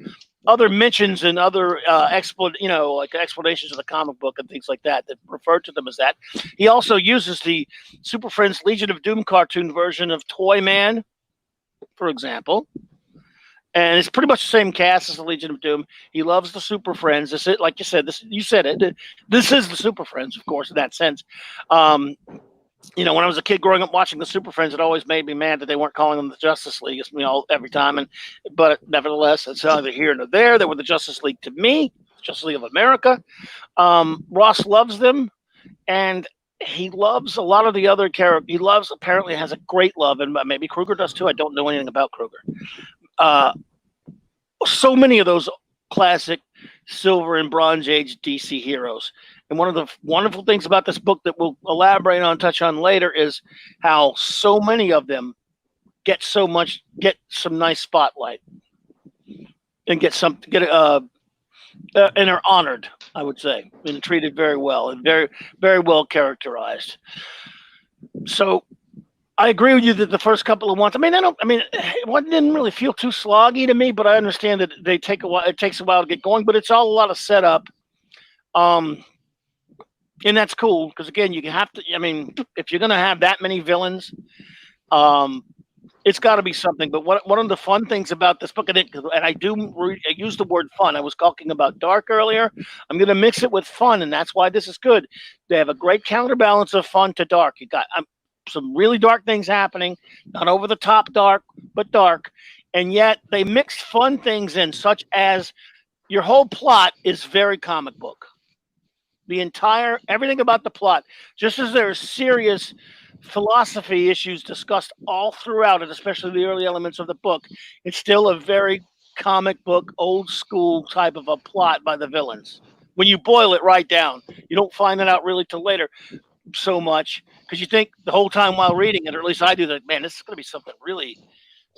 other mentions and other explanations of the comic book and things like that refer to them as that. He also uses the Super Friends Legion of Doom cartoon version of Toy Man, for example. And it's pretty much the same cast as the Legion of Doom. He loves the Super Friends. This is, like you said, you said it. This is the Super Friends, of course, in that sense. When I was a kid growing up watching the Super Friends, it always made me mad that they weren't calling them the Justice League, every time. But nevertheless, it's either here or there. They were the Justice League to me, Justice League of America. Ross loves them, and he loves a lot of the other characters. Apparently has a great love, and maybe Kruger does too. I don't know anything about Kruger. So many of those classic Silver and Bronze Age DC heroes. And one of the wonderful things about this book that we'll elaborate on, touch on later, is how so many of them get some nice spotlight and and are honored, I would say, and treated very well and very, very well characterized. So I agree with you that the first couple of ones, it didn't really feel too sloggy to me, but I understand that it takes a while to get going, but it's all a lot of setup. And that's cool because, again, you have to, if you're going to have that many villains, it's got to be something. But one of the fun things about this book, and I use the word fun. I was talking about dark earlier. I'm going to mix it with fun, and that's why this is good. They have a great counterbalance of fun to dark. You got some really dark things happening, not over the top dark, but dark. And yet they mix fun things in, such as your whole plot is very comic book. Everything about the plot, just as there are serious philosophy issues discussed all throughout it, especially the early elements of the book, it's still a very comic book, old school type of a plot by the villains. When you boil it right down, you don't find it out really till later so much, because you think the whole time while reading it, or at least I do, that, man, this is going to be something really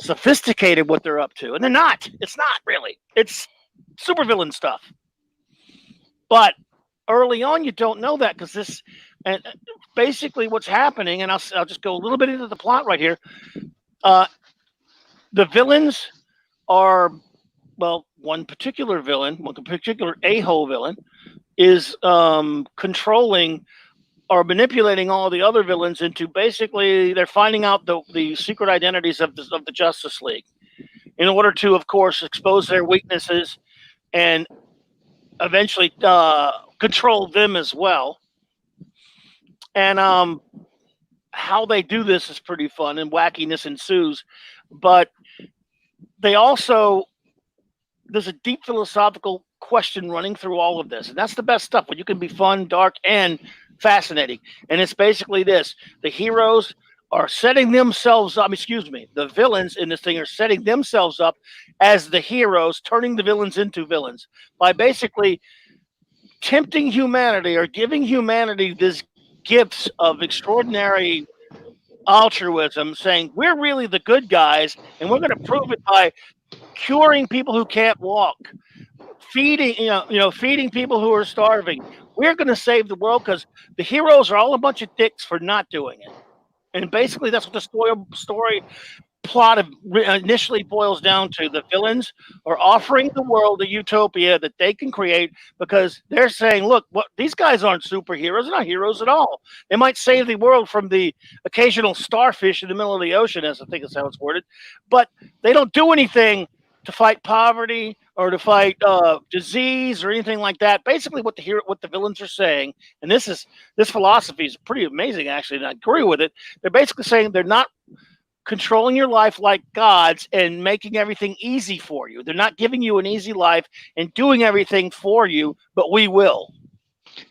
sophisticated what they're up to. And they're not. It's not really. It's supervillain stuff. But early on, you don't know that, because basically what's happening, and I'll just go a little bit into the plot right here. The villains are, one particular a-hole villain is controlling or manipulating all the other villains into, basically, they're finding out the secret identities of the Justice League in order to, of course, expose their weaknesses and eventually control them as well. And how they do this is pretty fun, and wackiness ensues. But they also, there's a deep philosophical question running through all of this, and that's the best stuff, when you can be fun, dark, and fascinating. And it's basically this: the heroes are setting themselves up, the villains in this thing are setting themselves up as the heroes, turning the villains into villains by basically tempting humanity or giving humanity these gifts of extraordinary altruism, saying we're really the good guys, and we're going to prove it by curing people who can't walk, feeding people who are starving, we're going to save the world because the heroes are all a bunch of dicks for not doing it. And basically, that's what the story plot initially boils down to. The villains are offering the world a utopia that they can create because they're saying, look, what these guys aren't superheroes. They're not heroes at all. They might save the world from the occasional starfish in the middle of the ocean, as I think is how it's worded, but they don't do anything to fight poverty or to fight disease or anything like that. Basically, what the villains are saying, and this philosophy is pretty amazing, actually, and I agree with it. They're basically saying they're not controlling your life like gods and making everything easy for you. They're not giving you an easy life and doing everything for you, but we will.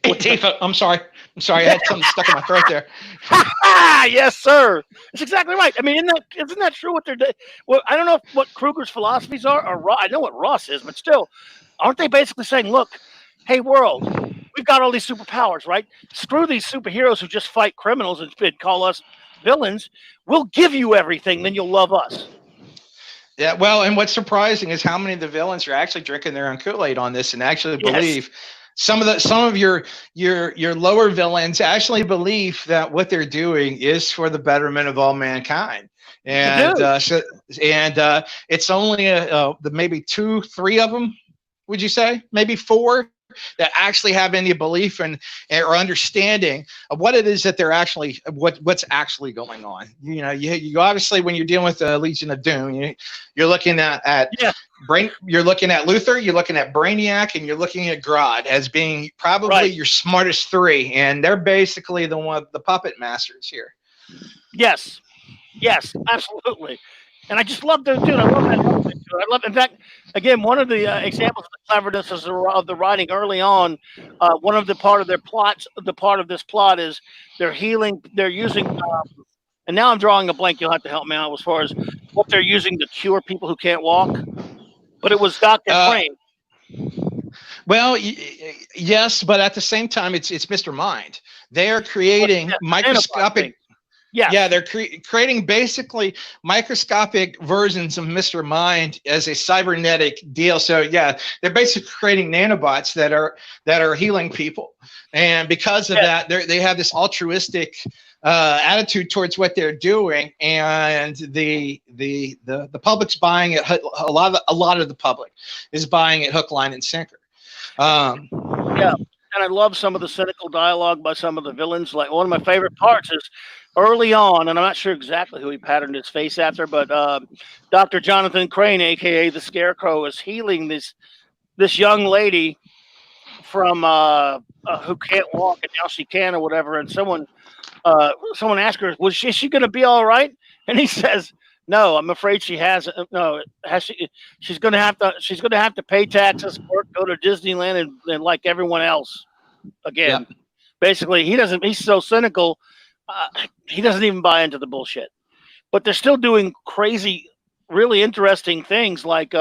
Hey, Tifa, I'm sorry. I had something stuck in my throat there. Yes, sir. That's exactly right. I mean, isn't that true? What they're doing? Well, I don't know what Kruger's philosophies are, or I know what Ross is, but still, aren't they basically saying, look, hey, world, we've got all these superpowers, right? Screw these superheroes who just fight criminals and call us villains. We'll give you everything, then you'll love us. Yeah, well, and what's surprising is how many of the villains are actually drinking their own Kool-Aid on this and actually believe. Some of your lower villains actually believe that what they're doing is for the betterment of all mankind, and it's only maybe 2, 3 of them. Would you say maybe 4 that actually have any belief and or understanding of what it is that they're actually what's actually going on? You know, you obviously, when you're dealing with the Legion of Doom, you're looking at you're looking at Luthor, you're looking at Brainiac, and you're looking at Grodd as being probably your smartest 3, and they're basically the puppet masters here. Yes, absolutely. And I just love the dude. I love that. I love. In fact, again, one of the examples of the cleverness of the writing early on. One of the part of their plots. The part of this plot is they're healing. They're using. And now I'm drawing a blank. You'll have to help me out as far as what they're using to cure people who can't walk. But it was Dr. Crane. Well, yes, but at the same time, it's Mr. Mind. They are creating microscopic. Yeah, they're creating basically microscopic versions of Mr. Mind as a cybernetic deal. So yeah, they're basically creating nanobots that are healing people, and because of that, they have this altruistic attitude towards what they're doing, and the public's buying it. A lot of the public is buying it hook, line, and sinker. And I love some of the cynical dialogue by some of the villains. Like, one of my favorite parts is early on, and I'm not sure exactly who he patterned his face after, but Dr. Jonathan Crane, aka the Scarecrow, is healing this young lady from who can't walk, and now she can, or whatever. And someone asked her, "Is she going to be all right?" And he says, "No, I'm afraid she hasn't. No, she's going to have to pay taxes, work, go to Disneyland, and like everyone else." Again, basically, he's so cynical. He doesn't even buy into the bullshit. But they're still doing crazy, really interesting things, like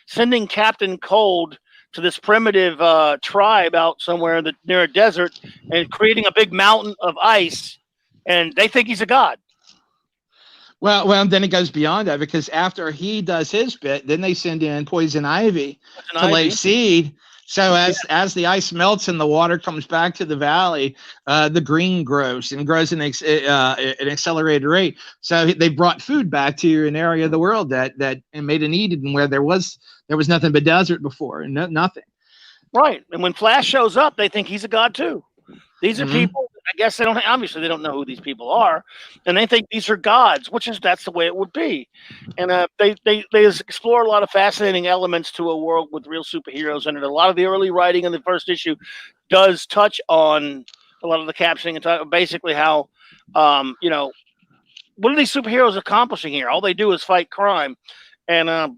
sending Captain Cold to this primitive tribe out somewhere near a desert and creating a big mountain of ice, and they think he's a god. Well, then it goes beyond that, because after he does his bit, then they send in Poison Ivy to lay seed. So as the ice melts and the water comes back to the valley, the green grows and grows at an accelerated rate. So they brought food back to an area of the world that and made it Eden where there was nothing but desert before and nothing. Right, and when Flash shows up, they think he's a god too. These are people. I guess they don't know who these people are, and they think these are gods, that's the way it would be. And they explore a lot of fascinating elements to a world with real superheroes in it. A lot of the early writing in the first issue does touch on a lot of the captioning and basically how what are these superheroes accomplishing here? All they do is fight crime, and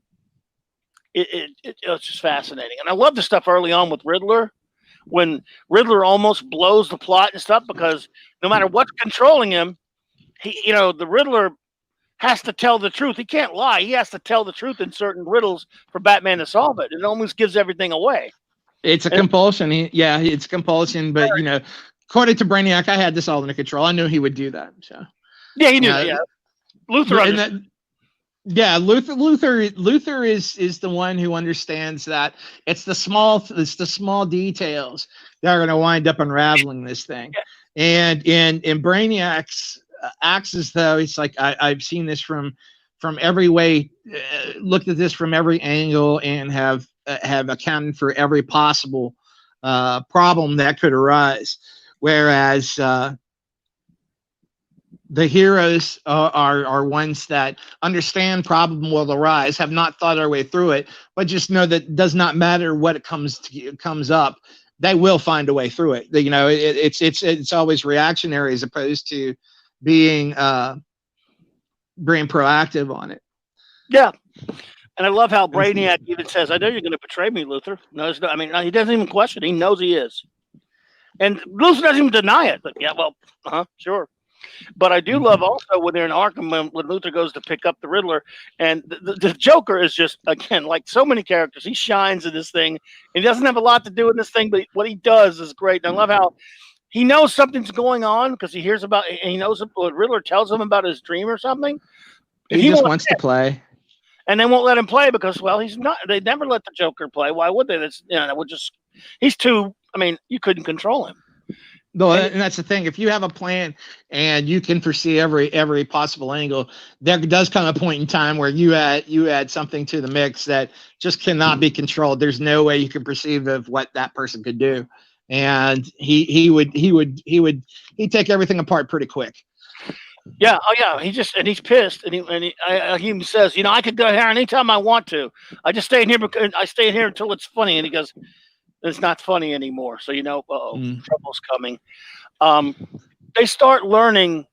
it's just fascinating. And I love the stuff early on with Riddler, when Riddler almost blows the plot and stuff, because no matter what's controlling him, the Riddler has to tell the truth. He can't lie. He has to tell the truth in certain riddles for Batman to solve it. It almost gives everything away. It's compulsion. It's compulsion. But according to Brainiac, I had this all under control. I knew he would do that. So yeah, he knew. Yeah, Luthor. Yeah, Luther is the one who understands that it's the small details that are going to wind up unraveling this thing. And Brainiac's acts as though it's like I've seen this from every way, looked at this from every angle, and have accounted for every possible problem that could arise. Whereas the heroes are ones that understand problem will arise, have not thought our way through it, but just know that it does not matter what it comes up, they will find a way through it. You know, it's always reactionary as opposed to being proactive on it. Yeah. And I love how Brainiac even says, "I know you're going to betray me, Luther." No, I mean, he doesn't even question. He knows he is. And Luther doesn't even deny it. But yeah, well, sure. But I do love also when they're in Arkham, when Luther goes to pick up the Riddler, and the Joker is just, again, like so many characters, he shines in this thing. He doesn't have a lot to do in this thing, but what he does is great. And I love how he knows something's going on because he hears about, and he knows what Riddler tells him about his dream or something. He just wants to play. And they won't let him play because, well, he's not. They never let the Joker play. Why would they? That's, you know, that would just. He's too. I mean, you couldn't control him. No, and that's the thing. If you have a plan and you can foresee every possible angle, there does come a point in time where you add something to the mix that just cannot be controlled. There's no way you can perceive of what that person could do, and he'd take everything apart pretty quick. Yeah. Oh, yeah. He's pissed, and he even says, you know, I could go here anytime I want to. I just stay in here because I stay in here until it's funny. And he goes, it's not funny anymore. So, you know, trouble's coming. They start learning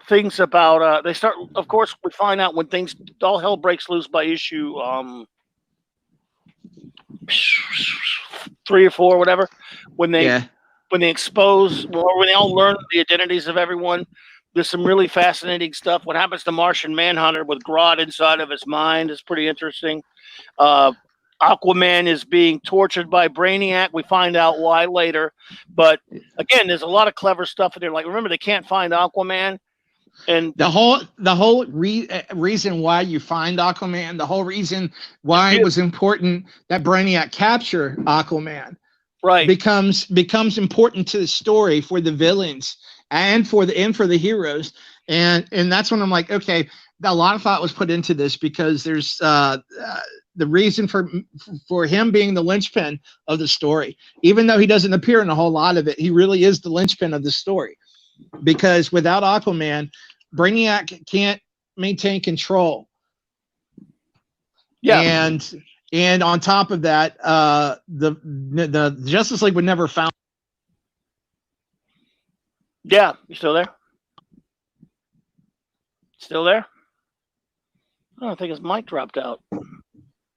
things about. Of course, we find out when all hell breaks loose by issue 3 or 4, whatever. When they expose, or when they all learn the identities of everyone. There's some really fascinating stuff. What happens to Martian Manhunter with Grodd inside of his mind is pretty interesting. Aquaman is being tortured by Brainiac. We find out why later. But again, there's a lot of clever stuff in there. Like, remember, they can't find Aquaman. And the whole reason why you find Aquaman, the whole reason why it was important that Brainiac capture Aquaman, right, becomes important to the story for the villains and for the heroes. And that's when I'm like, okay, a lot of thought was put into this because there's the reason for him being the linchpin of the story, even though he doesn't appear in a whole lot of it, he really is the linchpin of the story. Because without Aquaman, Brainiac can't maintain control. Yeah, and on top of that, the Justice League would never found. Yeah, you still there? Still there? I don't think his mic dropped out.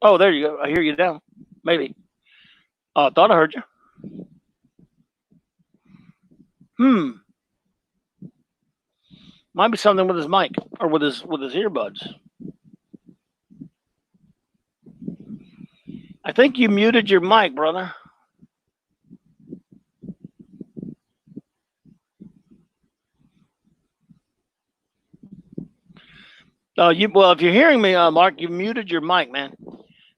Oh, there you go. I hear you now. Maybe. Oh, I thought I heard you. Might be something with his mic or with his earbuds. I think you muted your mic, brother. Well, if you're hearing me, Mark, you muted your mic, man.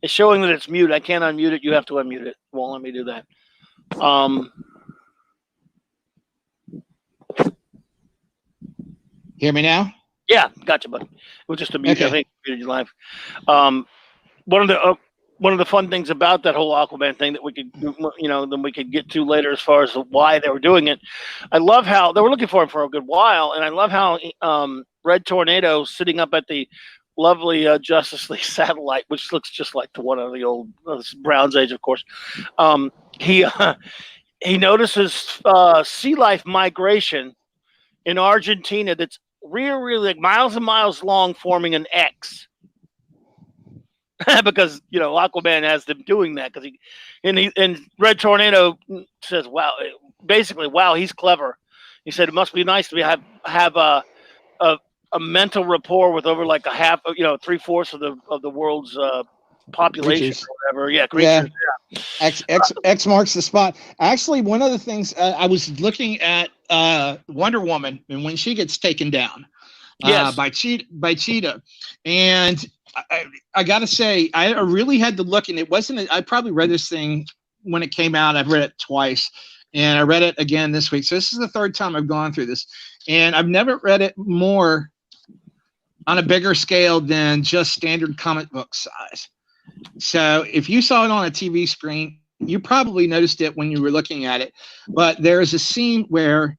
It's showing that it's muted. I can't unmute it. You have to unmute it. It won't let me do that. Hear me now? Yeah, gotcha, buddy. It was just a mute. Okay. I think muted you live. One of the fun things about that whole Aquaman thing that we could, then we could get to later as far as why they were doing it. I love how they were looking for him for a good while, and I love how Red Tornado sitting up at the lovely Justice League satellite, which looks just like the one of the old Brown's Age, of course. He notices sea life migration in Argentina that's really like miles and miles long, forming an X. Because Aquaman has them doing that because and Red Tornado says, "Wow, basically, wow, he's clever." He said it must be nice to have a mental rapport with over like a half, 3/4 of the world's population creatures. Or whatever. Yeah, creatures. Yeah. X marks the spot. Actually, one of the things I was looking at Wonder Woman and when she gets taken down. Yes. By Cheetah, and I got to say, I really had to look, and it wasn't. I probably read this thing when it came out. I've read it twice, and I read it again this week. So this is the third time I've gone through this, and I've never read it more on a bigger scale than just standard comic book size. So if you saw it on a TV screen, you probably noticed it when you were looking at it. But there's a scene where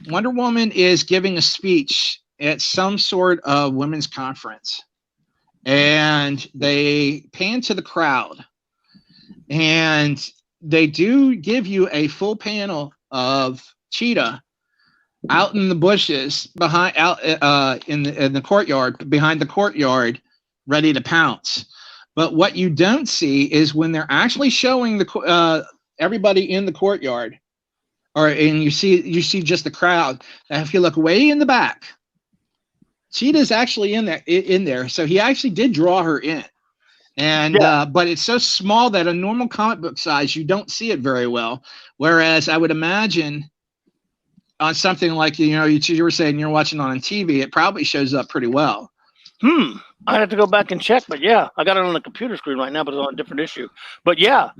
Wonder Woman is giving a speech at some sort of women's conference, and they pan to the crowd, and they do give you a full panel of Cheetah out in the bushes behind, in the courtyard, behind the courtyard, ready to pounce. But what you don't see is when they're actually showing the everybody in the courtyard, and you see just the crowd. And if you look way in the back, Cheetah's actually in there. So he actually did draw her in, and but it's so small that a normal comic book size you don't see it very well. Whereas I would imagine on something like you were saying you're watching on TV, it probably shows up pretty well. I have to go back and check, but yeah, I got it on the computer screen right now, but it's on a different issue. But yeah,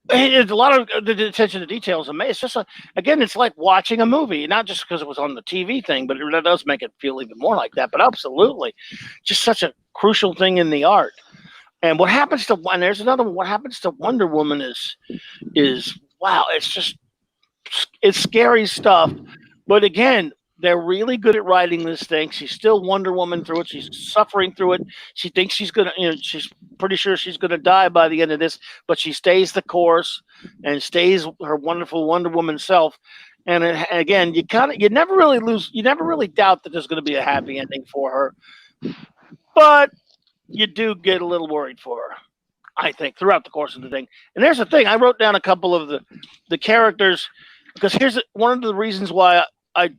it's a lot of the attention to detail is amazing. It's just again, it's like watching a movie, not just because it was on the TV thing, but it does make it feel even more like that. But absolutely, just such a crucial thing in the art. And what happens to and there's another one. What happens to Wonder Woman is wow. It's scary stuff. But again, they're really good at writing this thing. She's still Wonder Woman through it. She's suffering through it. She thinks she's gonna, she's pretty sure she's gonna die by the end of this, but she stays the course and stays her wonderful Wonder Woman self. And again, you never really doubt that there's going to be a happy ending for her, but you do get a little worried for her, I think, throughout the course of the thing. And there's the thing: I wrote down a couple of the characters because here's one of the reasons why I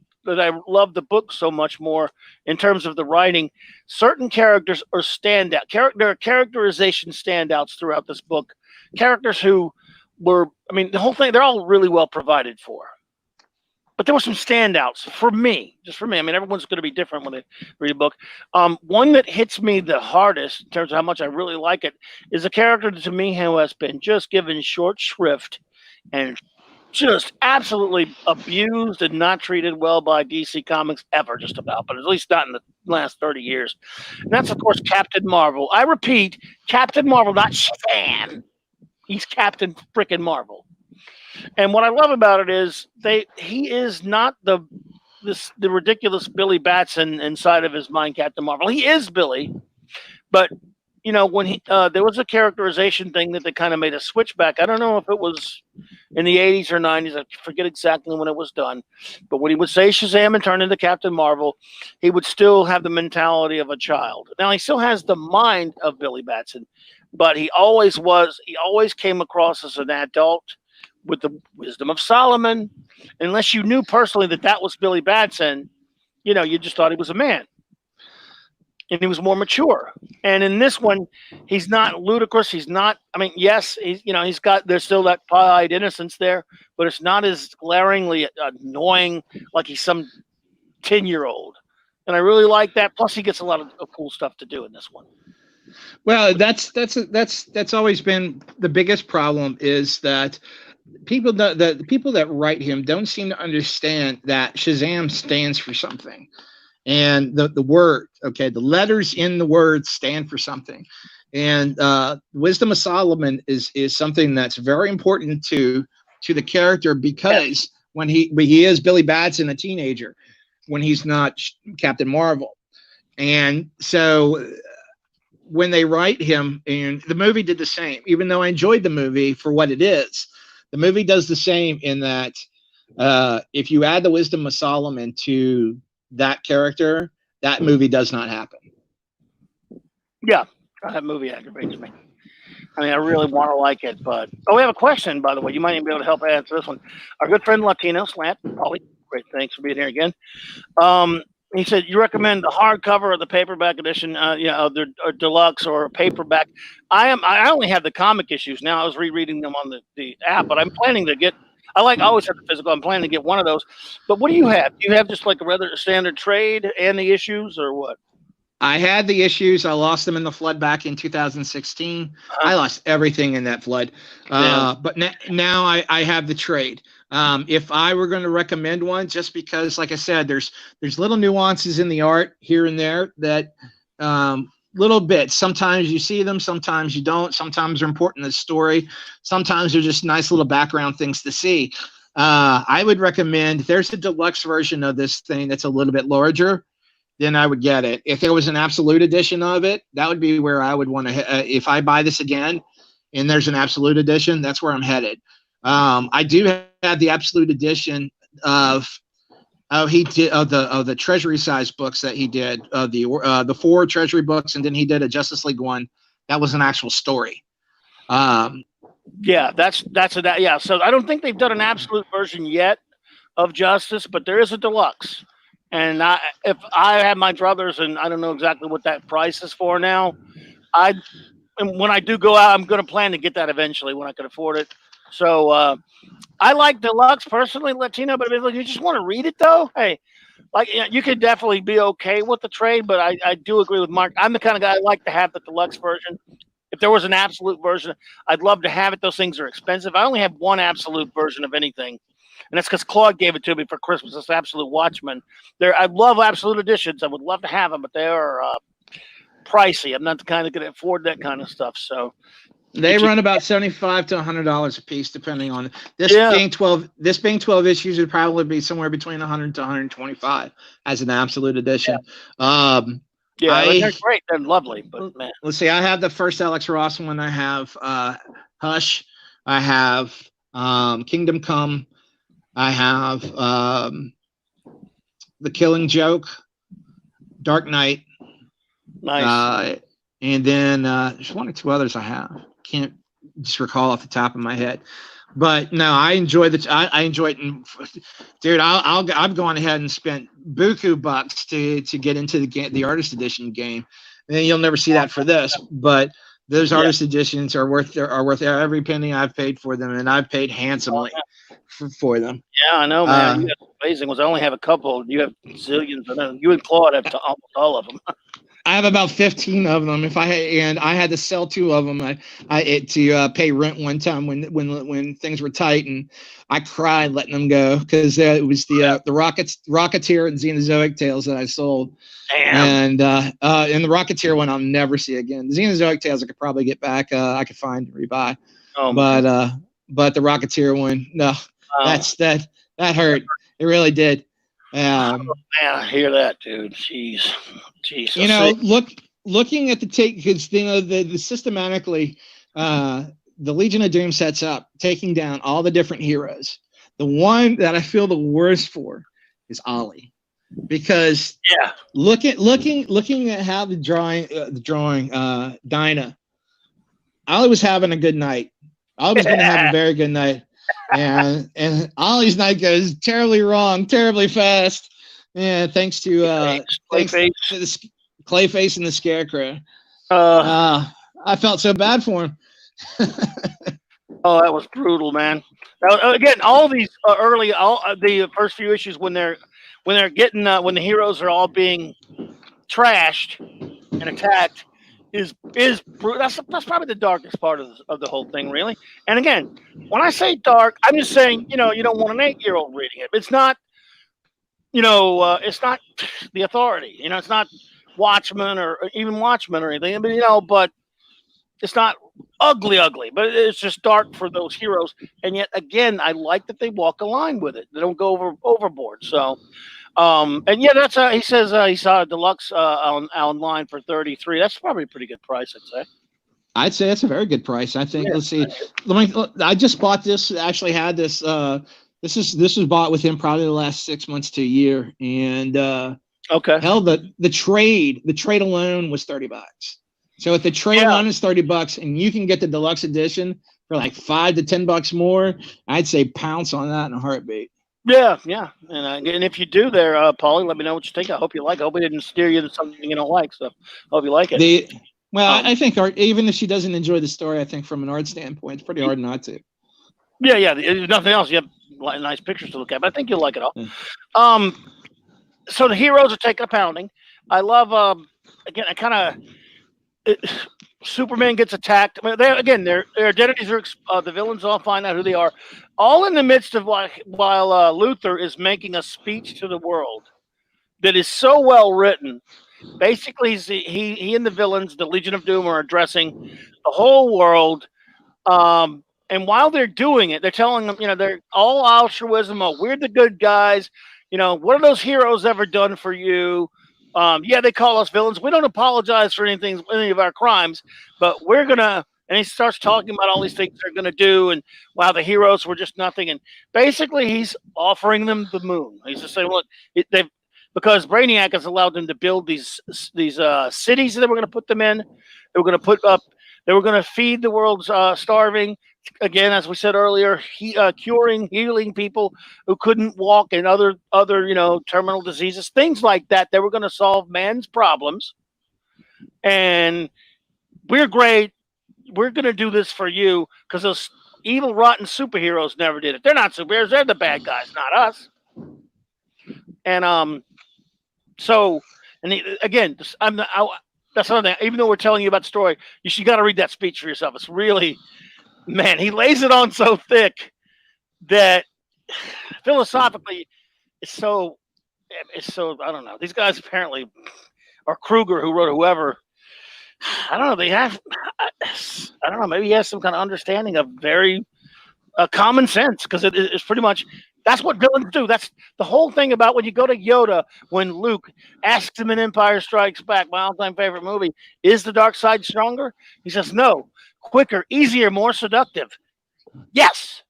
love the book so much more in terms of the writing. Certain characters are standout. There are characterization standouts throughout this book. Characters who were, the whole thing, they're all really well provided for. But there were some standouts for me, just for me. Everyone's going to be different when they read a book. One that hits me the hardest in terms of how much I really like it is a character to me who has been just given short shrift and just absolutely abused and not treated well by DC Comics ever, just about, but at least not in the last 30 years. And that's, of course, Captain Marvel. I repeat, Captain Marvel, not Shazam. He's Captain frickin' Marvel. And what I love about it is he is not the ridiculous Billy Batson inside of his mind, Captain Marvel. He is Billy, but when there was a characterization thing that they kind of made a switch back. I don't know if it was in the 80s or 90s. I forget exactly when it was done. But when he would say Shazam and turn into Captain Marvel, he would still have the mentality of a child. Now, he still has the mind of Billy Batson, but he always came across as an adult with the wisdom of Solomon. Unless you knew personally that was Billy Batson, you just thought he was a man. And he was more mature. And in this one, he's not ludicrous. He's not, yes, there's still that pie-eyed innocence there, but it's not as glaringly annoying like he's some 10-year-old. And I really like that. Plus, he gets a lot of cool stuff to do in this one. Well, that's always been the biggest problem, is that the people that write him don't seem to understand that Shazam stands for something. And the word, the letters in the word stand for something. And wisdom of Solomon is something that's very important to the character, because when he is Billy Batson, a teenager, when he's not Captain Marvel. And so when they write him, and the movie did the same, even though I enjoyed the movie for what it is, the movie does the same in that if you add the wisdom of Solomon to that character, that movie does not happen. Yeah, that movie aggravates me. I really want to like it, but we have a question, by the way. You might even be able to help answer this one. Our good friend Latino Slant, Polly, great, thanks for being here again. He said, you recommend the hardcover or the paperback edition, or deluxe or paperback. I only have the comic issues now. I was rereading them on the app, but I'm planning to get. I always have the physical. I'm planning to get one of those. But what do you have? Do you have just like a rather standard trade and the issues, or what? I had the issues. I lost them in the flood back in 2016. I lost everything in that flood. But now I have the trade. If I were going to recommend one, just because, like I said, there's little nuances in the art here and there that little bits. Sometimes you see them, sometimes you don't. Sometimes they're important in the story. Sometimes they're just nice little background things to see. I would recommend, there's a deluxe version of this thing that's a little bit larger, then I would get it. If there was an absolute edition of it, that would be where I would want to, if I buy this again and there's an absolute edition, that's where I'm headed. I do have the absolute edition of the treasury size books that he did, the 4 treasury books, and then he did a Justice League one that was an actual story. Yeah, yeah. So I don't think they've done an absolute version yet of Justice, but there is a deluxe. And if I have my druthers, and I don't know exactly what that price is for now, and when I do go out, I'm going to plan to get that eventually when I can afford it. So I like deluxe personally, Latino, but if you just want to read it though, hey, like you could definitely be okay with the trade. But I do agree with Mark. I'm the kind of guy I like to have the deluxe version. If there was an absolute version, I'd love to have it. Those things are expensive. I only have one absolute version of anything. And that's because Claude gave it to me for Christmas. This Absolute Watchmen. I love absolute editions. I would love to have them, but they are pricey. I'm not the kind of going to afford that kind of stuff. So they run about $75 to $100 a piece, depending on this. Being 12. This being 12 issues would probably be somewhere between 100 to 125 as an absolute edition. Yeah, they're great. They're lovely. But man, let's see. I have the first Alex Ross one. I have Hush. I have Kingdom Come. I have The Killing Joke, Dark Knight. Nice. And then there's 1 or 2 others I have. Can't just recall off the top of my head. But no, I enjoy I enjoy it. And, dude, I've gone ahead and spent buku bucks to get into the artist edition game. And then you'll never see that for this, but those artist editions are worth every penny I've paid for them, and I've paid handsomely for them. Yeah, I know, man. You have amazing ones. I only have a couple. You have zillions of them. You and Claude have almost all of them. I have about 15 of them. I had to sell 2 of them. To pay rent one time when things were tight, and I cried letting them go because it was the Rocketeer and Xenozoic Tales that I sold. Damn. And the Rocketeer one I'll never see again. The Xenozoic Tales I could probably get back. I could find and rebuy. But the Rocketeer one, no, that hurt. It really did. Man, I hear that, dude. Jeez. You know, looking at the take, because the systematically, the Legion of Doom sets up taking down all the different heroes. The one that I feel the worst for is Ollie, because looking at how the drawing Dinah, Ollie was having a good night. Ollie was going to have a very good night. And Ollie's night goes terribly wrong, terribly fast. Yeah, thanks to Clayface and the Scarecrow. I felt so bad for him. Oh, that was brutal, man. Again, all these the first few issues when they're getting when the heroes are all being trashed and attacked is that's probably the darkest part of the whole thing, really. And again, when I say dark, I'm just saying, you don't want an 8-year-old reading it. It's not, it's not the Authority. It's not Watchmen or even Watchmen or anything. But it's not ugly, but it's just dark for those heroes. And yet, again, I like that they walk a line with it. They don't go overboard. So. And yeah, that's he says he saw a deluxe online for $33. That's probably a pretty good price, I'd say that's a very good price. I think. Yeah. Let's see. I just bought this. Actually, had this. This was bought within probably the last 6 months to a year. And okay. Hell, the trade alone was $30. So if the trade alone is $30, and you can get the deluxe edition for like $5 to $10 more, I'd say pounce on that in a heartbeat. Yeah. And if you do there, Paulie, let me know what you think. I hope you like it. I hope we didn't steer you to something you don't like. So I hope you like it. I think art, even if she doesn't enjoy the story, I think from an art standpoint, it's pretty hard not to. Yeah. If nothing else, you have nice pictures to look at. But I think you'll like it all. Yeah. So the heroes are taking a pounding. I love again, I kind of Superman gets attacked. I mean, their identities are the villains all find out who they are, all in the midst of while Luthor is making a speech to the world that is so well written. Basically, he and the villains, the Legion of Doom, are addressing the whole world. And while they're doing it, they're telling them, they're all altruism. Oh, we're the good guys. What have those heroes ever done for you? Yeah, they call us villains. We don't apologize for any of our crimes, but we're gonna. And he starts talking about all these things they're gonna do, and wow, the heroes were just nothing. And basically, he's offering them the moon. He's just saying, look, because Brainiac has allowed them to build these cities that they were going to put them in. They were going to put up. They were going to feed the world's starving. Again, as we said earlier, curing, healing people who couldn't walk and other terminal diseases, things like that. They were going to solve man's problems. And we're great. We're going to do this for you because those evil, rotten superheroes never did it. They're not superheroes. They're the bad guys, not us. And again, that's another thing. Even though we're telling you about the story, you got to read that speech for yourself. It's really, man, he lays it on so thick that philosophically, it's so. I don't know. These guys apparently, or KRUGER, who wrote whoever. I don't know. They have. I don't know. Maybe he has some kind of understanding of very common sense because it's pretty much. That's what villains do. That's the whole thing about when you go to Yoda, when Luke asks him in Empire Strikes Back, my all-time favorite movie, is the dark side stronger? He says, no, quicker, easier, more seductive. Yes.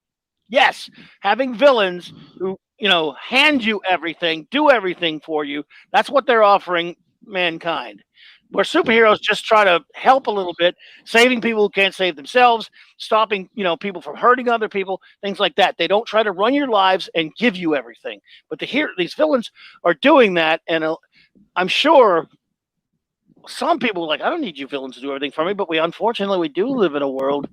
Having villains who, hand you everything, do everything for you, that's what they're offering mankind. Where superheroes just try to help a little bit, saving people who can't save themselves, stopping, people from hurting other people, things like that. They don't try to run your lives and give you everything. But these villains are doing that, and I'm sure some people are like, I don't need you villains to do everything for me, but unfortunately we do live in a world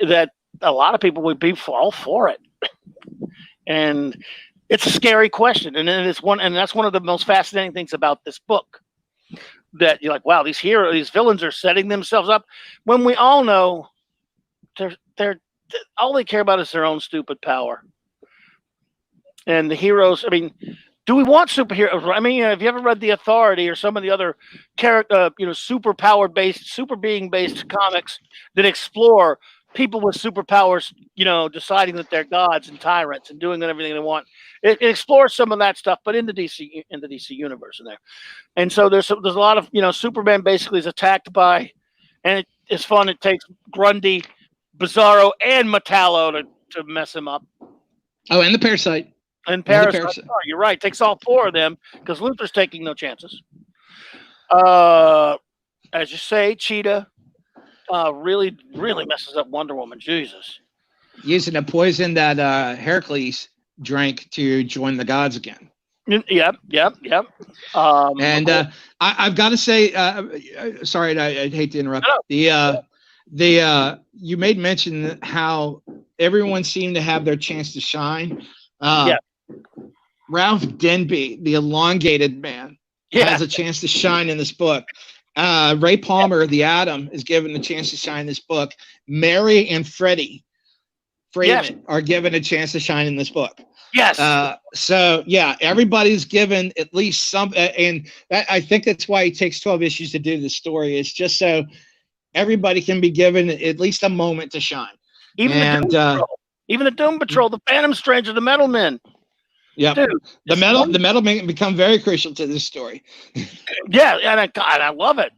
that a lot of people would be all for it. And it's a scary question, and that's one of the most fascinating things about this book. That you're like, wow, these villains are setting themselves up when we all know they're all they care about is their own stupid power. And the heroes, I mean, do we want superheroes? I mean, have you ever read The Authority or some of the other super being based comics that explore people with superpowers, deciding that they're gods and tyrants and doing everything they want? It explores some of that stuff, but in the DC universe in there. And so there's a lot of, Superman basically is attacked by, and it's fun. It takes Grundy, Bizarro, and Metallo to mess him up. Oh, and the Parasite. And Parasite. Oh, you're right. It takes all four of them because Luthor's taking no chances. As you say, Cheetah really, really messes up Wonder Woman. Jesus. Using a poison that Heracles drank to join the gods again. Yep. I've got to say, sorry, I hate to interrupt. No. You made mention how everyone seemed to have their chance to shine. Ralph Denby, the elongated man, has a chance to shine in this book. Ray Palmer, the Atom, is given a chance to shine in this book. Mary and Freddie Freeman are given a chance to shine in this book. Yes. So yeah, everybody's given at least some, and I think that's why it takes 12 issues to do the story. It's just so everybody can be given at least a moment to shine. Even the Doom Patrol, the Phantom Stranger, the Metal Men. Yeah, the Metal Men become very crucial to this story. Yeah, and I love it.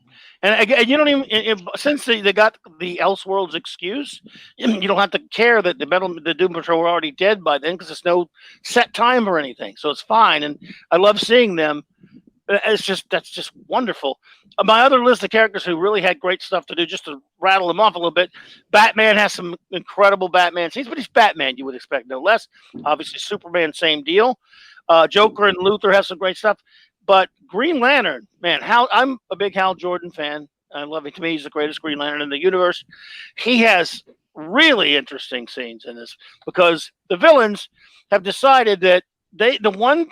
And again, you don't even since they got the Elseworlds excuse, you don't have to care that the Doom Patrol were already dead by then because there's no set time or anything, so it's fine. And I love seeing them. That's just wonderful. My other list of characters who really had great stuff to do, just to rattle them off a little bit. Batman has some incredible Batman scenes, but he's Batman, you would expect no less. Obviously, Superman, same deal. Joker and Luthor have some great stuff. But Green Lantern, man, I'm a big Hal Jordan fan. I love him. To me, he's the greatest Green Lantern in the universe. He has really interesting scenes in this because the villains have decided that the one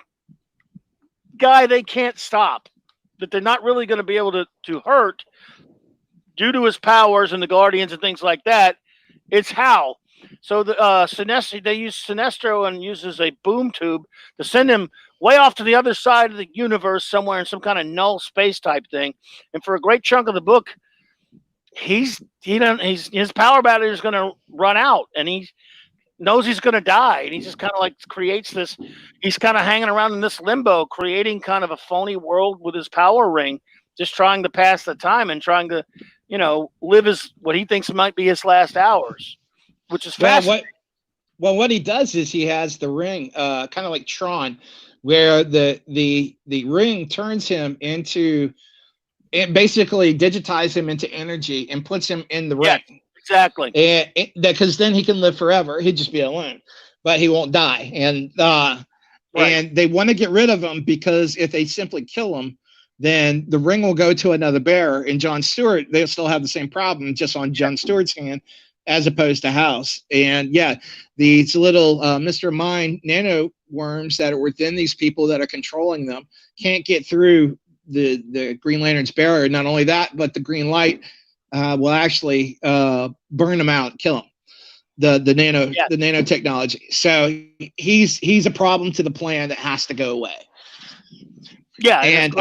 guy they can't stop that they're not really going to be able to hurt due to his powers and the Guardians and things like that. It's Hal. So the Sinestro, they use Sinestro and uses a boom tube to send him way off to the other side of the universe somewhere in some kind of null space type thing. And for a great chunk of the book, his power battery is going to run out, and he knows he's going to die, and he just kind of like creates this. He's kind of hanging around in this limbo, creating kind of a phony world with his power ring, just trying to pass the time and trying to, live what he thinks might be his last hours, which is fascinating. What he does is he has the ring, kind of like Tron, where the ring turns him into. It basically digitizes him into energy and puts him in the ring. Yeah, exactly. And because then he can live forever. He'd just be alone, but he won't die. And and they want to get rid of him because if they simply kill him, then the ring will go to another bearer. And John Stewart, they'll still have the same problem, just on John Stewart's hand, as opposed to House. And yeah, these little Mr. Mind nano worms that are within these people that are controlling them can't get through the Green Lantern's barrier. Not only that, but the green light will actually burn them out, kill them. The nanotechnology. So he's a problem to the plan that has to go away. Yeah, and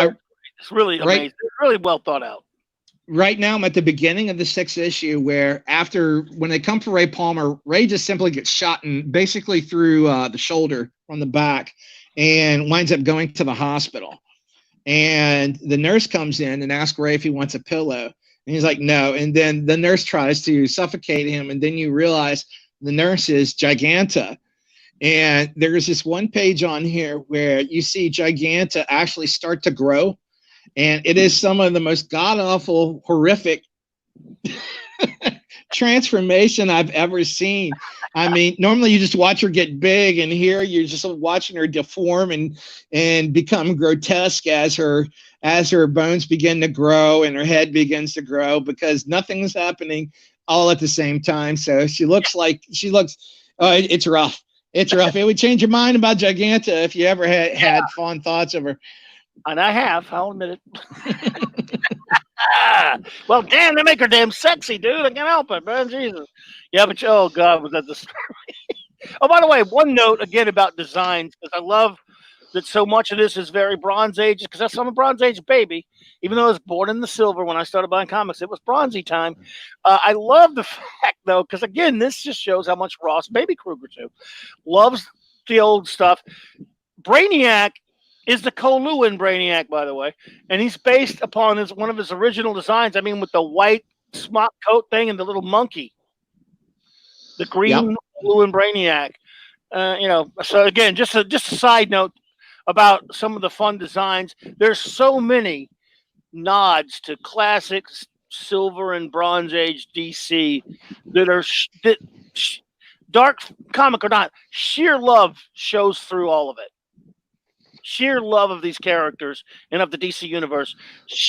it's really amazing. It's really well thought out. Right now, I'm at the beginning of the 6th issue, where when they come for Ray Palmer, Ray just simply gets shot basically through the shoulder from the back, and winds up going to the hospital. And the nurse comes in and asks Ray if he wants a pillow. And he's like, no. And then the nurse tries to suffocate him. And then you realize the nurse is Giganta. And there's this one page on here where you see Giganta actually start to grow. And it is some of the most god-awful, horrific transformation I've ever seen. I mean, normally you just watch her get big, and here you're just watching her deform and become grotesque as her bones begin to grow and her head begins to grow, because nothing's happening all at the same time. So it's rough. It's rough. It would change your mind about Giganta if you ever had fond thoughts of her. And I have, I'll admit it. Well, damn, they make her damn sexy, dude. I can't help it, man. Jesus. Yeah, but oh God, was that the story? Oh, by the way, one note again about designs, because I love that so much of this is very Bronze Age, because I'm a Bronze Age baby. Even though I was born in the silver when I started buying comics, it was Bronzy time. I love the fact, though, because again, this just shows how much Ross, baby Kruger too, loves the old stuff. Brainiac is the Koluan Brainiac, by the way, and he's based upon one of his original designs. I mean, with the white smock coat thing and the little monkey, the green Koluan Brainiac. So again, just a side note about some of the fun designs. There's so many nods to classics, Silver and Bronze Age DC that are dark comic or not. Sheer love shows through all of it. Sheer love of these characters and of the DC universe.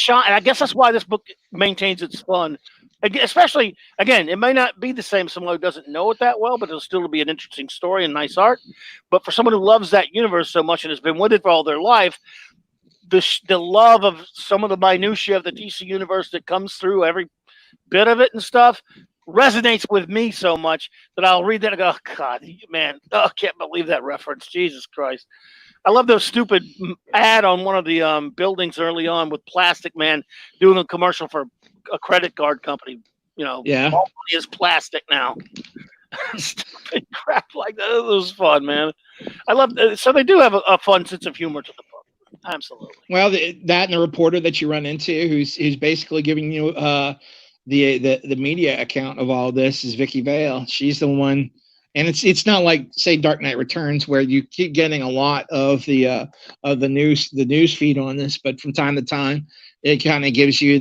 And I guess that's why this book maintains its fun. Especially, again, it may not be the same as someone who doesn't know it that well, but it'll still be an interesting story and nice art. But for someone who loves that universe so much and has been with it for all their life, the love of some of the minutiae of the DC universe that comes through every bit of it and stuff resonates with me so much that I'll read that and go, oh, God, man, I can't believe that reference. Jesus Christ. I love those stupid ad on one of the buildings early on with Plastic Man doing a commercial for a credit card company. All money is plastic now. Stupid crap like that. It was fun, man. I love that. So they do have a fun sense of humor to the book. Absolutely. Well, that and the reporter that you run into, who's basically giving you the media account of all this, is Vicky Vale. She's the one. And it's not like, say, Dark Knight Returns, where you keep getting a lot of the news feed on this, but from time to time, it kind of gives you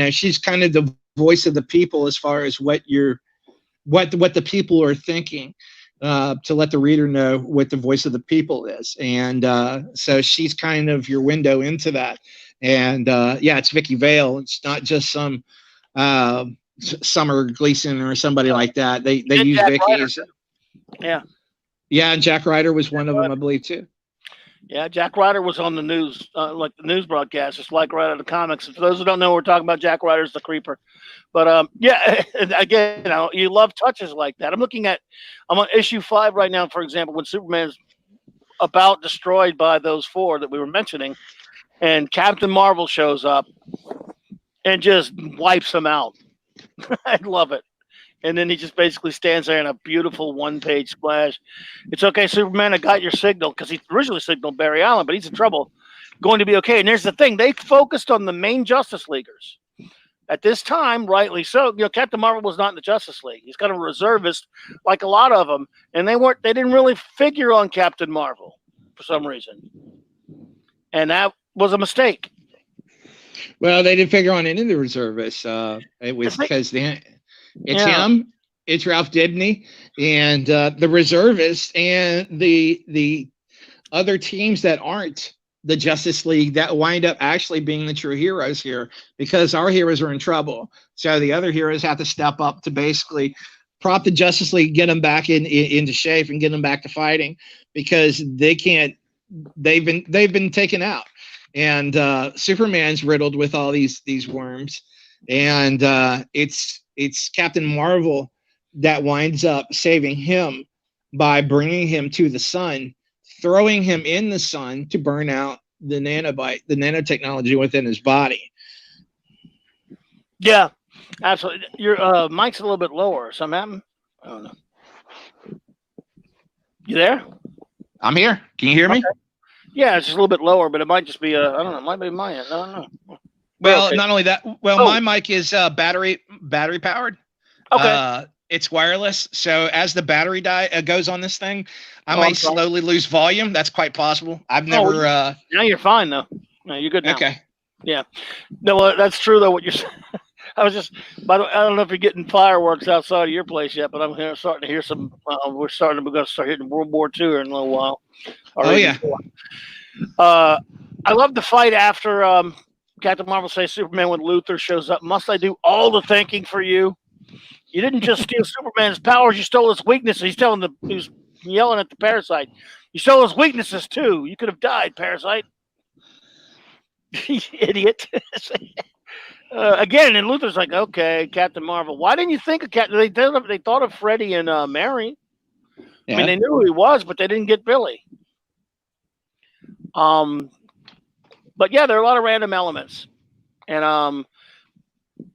she's kind of the voice of the people as far as what the people are thinking, to let the reader know what the voice of the people is, and so she's kind of your window into that. And it's Vicky Vale. It's not just some Summer Gleason or somebody like that. They use Vicky. And Jack Ryder was one of them, I believe, too. Yeah, Jack Ryder was on the news, like the news broadcast, just like right out of the comics. And for those who don't know, we're talking about Jack Ryder's the Creeper. But yeah, and again, you love touches like that. I'm on issue 5 right now, for example, when Superman's about destroyed by those 4 that we were mentioning, and Captain Marvel shows up and just wipes him out. I love it. And then he just basically stands there in a beautiful 1-page splash. It's okay, Superman, I got your signal, because he originally signaled Barry Allen, but he's in trouble. Going to be okay. And here's the thing. They focused on the main Justice Leaguers. At this time, rightly so, Captain Marvel was not in the Justice League. He's kind of a reservist, like a lot of them. And they didn't really figure on Captain Marvel for some reason. And that was a mistake. Well, they didn't figure on any of the reservists. It was because it's him, it's Ralph Dibny, and the reservists and the other teams that aren't the Justice League that wind up actually being the true heroes here, because our heroes are in trouble. So the other heroes have to step up to basically prop the Justice League, get them back into shape and get them back to fighting, because they can't. They've been taken out, and Superman's riddled with all these worms, and it's Captain Marvel that winds up saving him by bringing him to the sun, throwing him in the sun to burn out the nanotechnology within his body. Yeah, absolutely. Your mic's a little bit lower. Something happened? I don't know. You there? I'm here. Can you hear me? Yeah, it's just a little bit lower, but it might just be I don't know. It might be my end. I don't know. Well, okay. Not only that. Well, my mic is battery powered. Okay. It's wireless, so as the battery goes on this thing, I might slowly lose volume. That's quite possible. I've never. No, you're fine though. No, you're good now. Okay. Yeah. No, that's true though. What you're saying. I was just. I don't know if you're getting fireworks outside of your place yet, but I'm starting to hear some. We're going to start hitting World War II in a little while. Oh yeah. I love the fight after Captain Marvel says Superman when Luthor shows up. Must I do all the thinking for you? You didn't just steal Superman's powers; you stole his weaknesses. He's yelling at the Parasite. You stole his weaknesses too. You could have died, Parasite. You idiot. Again, and Luthor's like, okay, Captain Marvel. Why didn't you think of Captain? They thought of Freddy and Mary. Yeah. I mean, they knew who he was, but they didn't get Billy. But yeah, there are a lot of random elements, and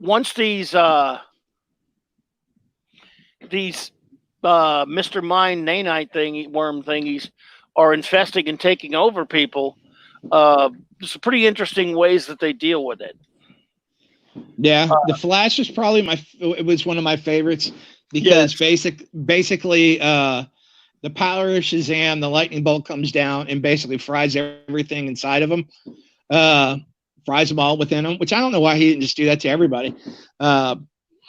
once these Mr. Mind nanite worm thingies are infesting and taking over people, there's some pretty interesting ways that they deal with it. Yeah, the Flash was probably one of my favorites, because basically the power of Shazam, the lightning bolt comes down and basically fries everything inside of him, fries them all within him, which I don't know why he didn't just do that to everybody.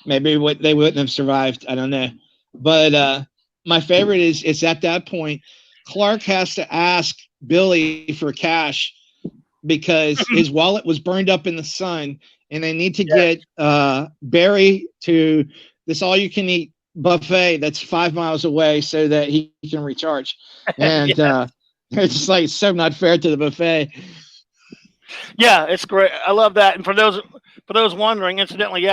Maybe they wouldn't have survived. I don't know. But my favorite is at that point, Clark has to ask Billy for cash because his wallet was burned up in the sun, and they need to get Barry to this all-you-can-eat buffet that's 5 miles away so that he can recharge. And it's just like so not fair to the buffet. Yeah, it's great. I love that. And for those wondering, incidentally,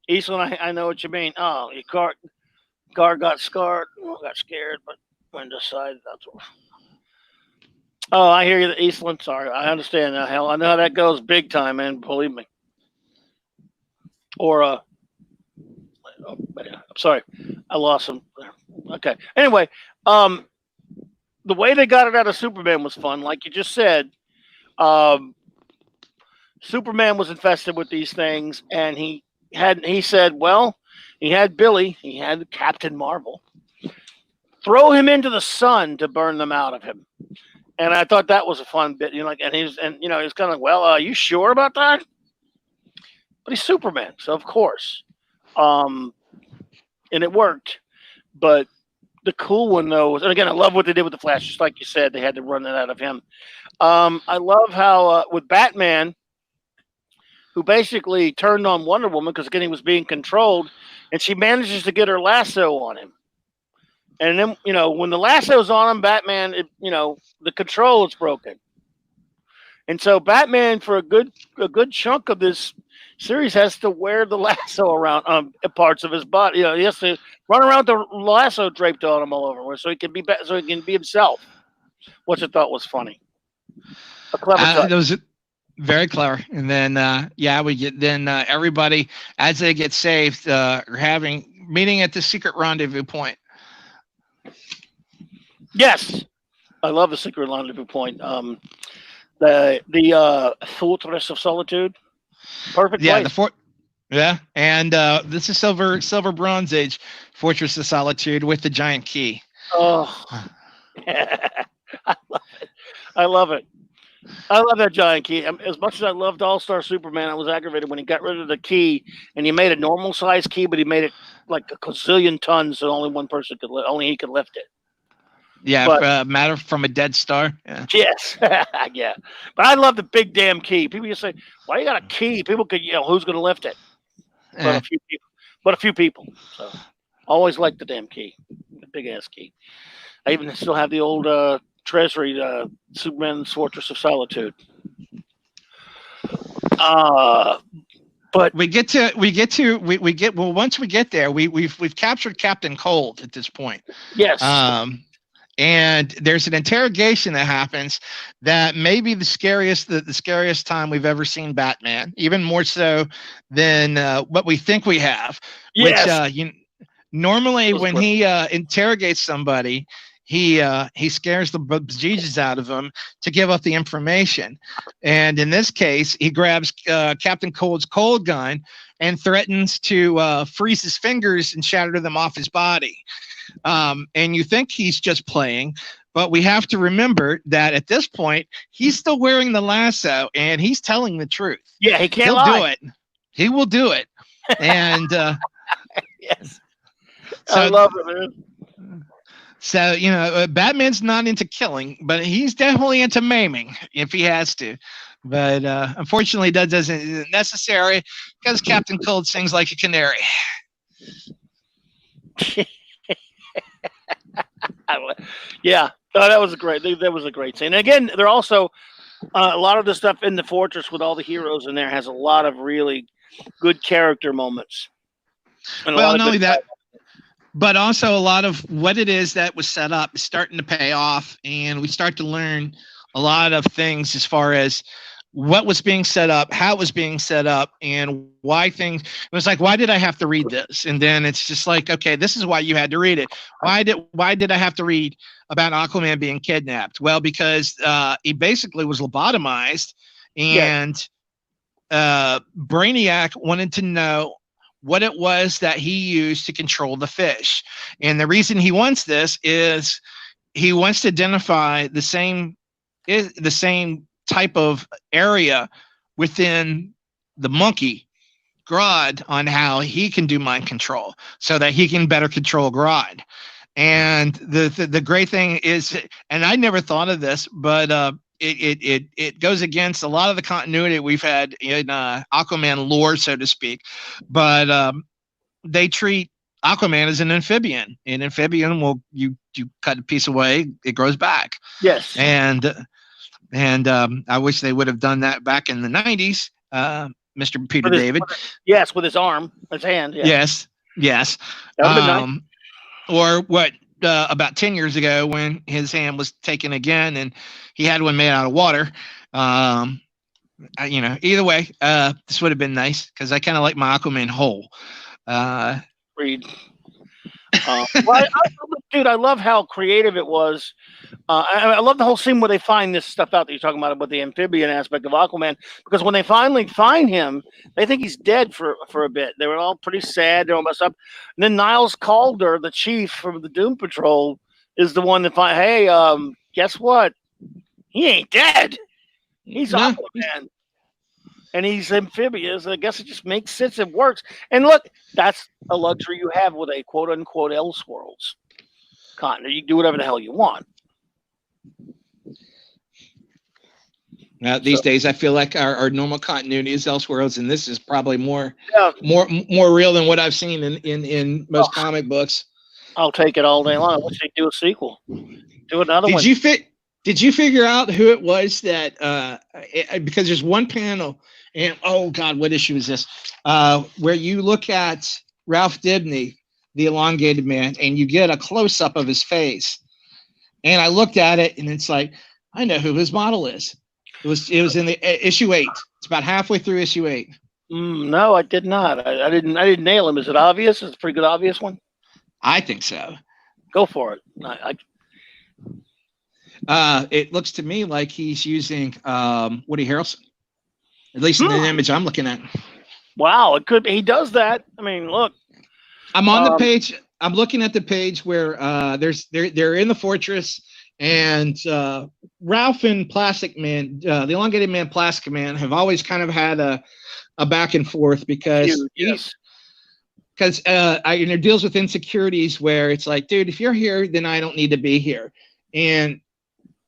Eastland, I know what you mean. Oh, your car got scarred. Oh, got scared, but went aside. That's what. Oh, I hear you, Eastland. Sorry, I understand now. Hell, I know how that goes big time, man. Believe me. Or I'm sorry, I lost him. Okay. Anyway, the way they got it out of Superman was fun. Like you just said, Superman was infested with these things, and he said, well, he had Billy, he had Captain Marvel, throw him into the sun to burn them out of him. And I thought that was a fun bit, and he was kind of like, well, are you sure about that? But he's Superman, so of course. And it worked. But the cool one, though, was, and again, I love what they did with the Flash. Just like you said, they had to run that out of him. I love how with Batman, who basically turned on Wonder Woman because, again, he was being controlled, and she manages to get her lasso on him. And then, when the lasso's on him, Batman, the control is broken. And so Batman, for a good chunk of this series, has to wear the lasso around parts of his body. He has to run around with the lasso draped on him all over, so he can be himself, which I thought was funny. A clever touch. That was very clever. And then we get everybody, as they get saved, are meeting at the secret rendezvous point. Yes, I love the secret rendezvous point. The Fortress of Solitude, perfect. Yeah, place. And this is Silver Bronze Age Fortress of Solitude with the giant key. Oh, I love it. I love that giant key. As much as I loved All-Star Superman, I was aggravated when he got rid of the key and he made a normal size key, but he made it like a gazillion tons, so only one person only he could lift it. Yeah, matter from a dead star. Yeah. Yes, yeah. But I love the big damn key. People just say, "Why you got a key?" People could, who's going to lift it? But a few people. So, always like the damn key, the big ass key. I even still have the old Treasury Superman's Fortress of Solitude. But once we get there, we've captured Captain Cold at this point. Yes. And there's an interrogation that happens that may be the scariest time we've ever seen Batman, even more so than what we think we have. Yes. Which normally when he interrogates somebody, he scares the bejesus out of them to give up the information. And in this case, he grabs Captain Cold's cold gun and threatens to freeze his fingers and shatter them off his body. And you think he's just playing, but we have to remember that at this point, he's still wearing the lasso and he's telling the truth. Yeah, he can't He'll do it. He will do it. And yes, so, I love it, man. So, Batman's not into killing, but he's definitely into maiming if he has to. But unfortunately, that isn't necessary because Captain Cold sings like a canary. Yeah, that was a great scene. And again, they're also a lot of the stuff in the fortress with all the heroes in there has a lot of really good character moments. Well, not only that, but also a lot of what it is that was set up is starting to pay off, and we start to learn a lot of things as far as what was being set up, how it was being set up, and why things. It was like, why did I have to read this? And then it's just like, okay, this is why you had to read it. Why did I have to read about Aquaman being kidnapped? Well, because he basically was lobotomized, and Brainiac wanted to know what it was that he used to control the fish. And the reason he wants this is he wants to identify the same type of area within the monkey, Grodd, on how he can do mind control so that he can better control Grodd. And the great thing is, and I never thought of this, but it goes against a lot of the continuity we've had in Aquaman lore, so to speak. But they treat Aquaman as an amphibian. An amphibian will you cut a piece away, it grows back. Yes. And I wish they would have done that back in the 90s, Mr. Peter David. Yes, with his arm, his hand. Yeah. Yes. Or what? About 10 years ago when his hand was taken again and he had one made out of water. Either way, this would have been nice because I kind of like my Aquaman whole. Read. Dude, I love how creative it was. I love the whole scene where they find this stuff out that you're talking about the amphibian aspect of Aquaman, because when they finally find him, they think he's dead for a bit. They were all pretty sad. They're all messed up. And then Niles Calder, the chief from the Doom Patrol, is the one that find, hey, guess what? He ain't dead. He's Aquaman. And he's amphibious. I guess it just makes sense. It works. And look, that's a luxury you have with a quote-unquote Elseworlds continent. You can do whatever the hell you want. Now, these days, I feel like our normal continuity is Elseworlds, and this is probably more real than what I've seen in most comic books. I'll take it all day long. I wish they'd do a sequel. Do another one. Did you figure out who it was that because there's one panel, and oh God, what issue is this? Where you look at Ralph Dibny, the elongated man, and you get a close up of his face. And I looked at it, and it's like, I know who his model is. It was in the issue 8. It's about halfway through issue 8. No, I did not. I didn't nail him. Is it obvious? It's a pretty good obvious one. I think so. Go for it. It looks to me like he's using Woody Harrelson, at least in the image I'm looking at. Wow, it could be. He does that. I mean, look. I'm on the page. I'm looking at the page where they're in the fortress, and Ralph and Plastic Man, the elongated man, Plastic Man, have always kind of had a back and forth because it deals with insecurities where it's like, dude, if you're here, then I don't need to be here, and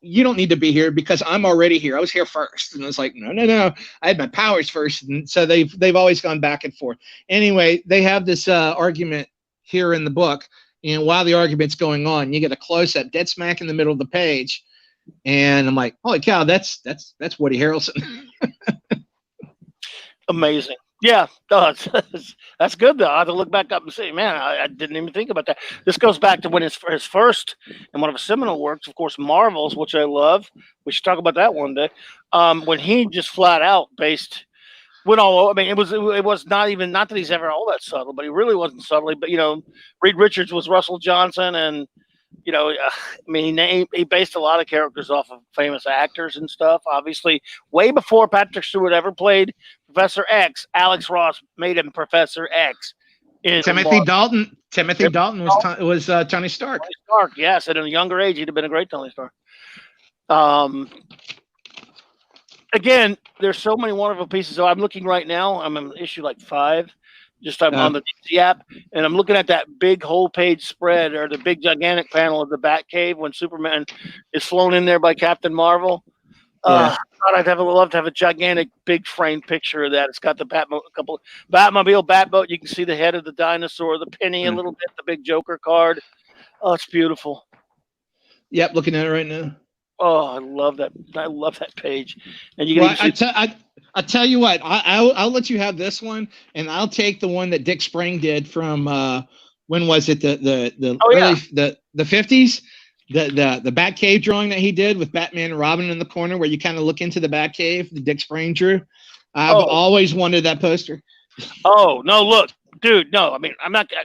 you don't need to be here because I'm already here. I was here first. And it's like, no. I had my powers first. And so they've always gone back and forth. Anyway, they have this argument here in the book. And while the argument's going on, you get a close up dead smack in the middle of the page. And I'm like, holy cow, that's Woody Harrelson. Amazing. Yeah, that's good though. I have to look back up and say, man, I didn't even think about that. This goes back to when his first and one of his seminal works, of course, Marvels, which I love. We should talk about that one day. When he just flat out went all. I mean, it was not that he's ever all that subtle, but he really wasn't subtly. But Reed Richards was Russell Johnson, and I mean, he based a lot of characters off of famous actors and stuff. Obviously, way before Patrick Stewart ever played Professor X, Alex Ross made him Professor X. Timothy Dalton was Tony Stark. Tony Stark, yes. At a younger age, he'd have been a great Tony Stark. Again, there's so many wonderful pieces. So I'm looking right now. I'm on issue like 5. I'm on the DC app, and I'm looking at that big whole page spread or the big gigantic panel of the Batcave when Superman is flown in there by Captain Marvel. I'd love to have a gigantic big frame picture of that. It's got the Batmobile, Batboat. You can see the head of the dinosaur, the penny a little bit, the big Joker card. Oh, it's beautiful. Yep, looking at it right now. Oh, I love that. I love that page. And you can I'll tell you what, I'll let you have this one, and I'll take the one that Dick Sprang did from when was it, the early 50s, the Batcave drawing that he did with Batman and Robin in the corner where you kind of look into the Batcave, the Dick Sprang drew. I've always wanted that poster. Oh no, look. Dude, no, I mean,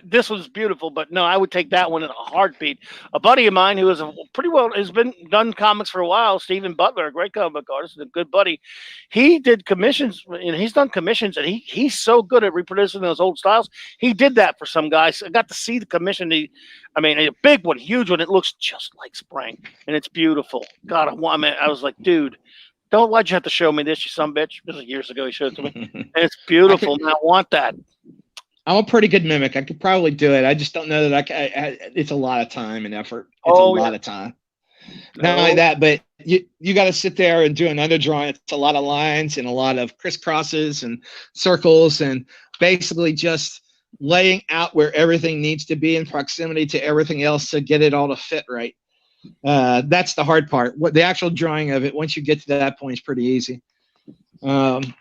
this was beautiful, but no, I would take that one in a heartbeat. A buddy of mine who has been done comics for a while, Stephen Butler, a great comic book artist, a good buddy. He did commissions, and he's done commissions, and he's so good at reproducing those old styles. He did that for some guys. I got to see the commission. A big one, huge one. It looks just like Sprang, and it's beautiful. God, I was like, dude, why'd you have to show me this, you son bitch? This was years ago. He showed it to me, and it's beautiful. I want that. I'm a pretty good mimic. I could probably do it. I just don't know that it's a lot of time and effort. It's a lot of time. Not only that, but you got to sit there and do an underdrawing. It's a lot of lines and a lot of crisscrosses and circles and basically just laying out where everything needs to be in proximity to everything else to get it all to fit right. That's the hard part. What the actual drawing of it, once you get to that point, is pretty easy. Then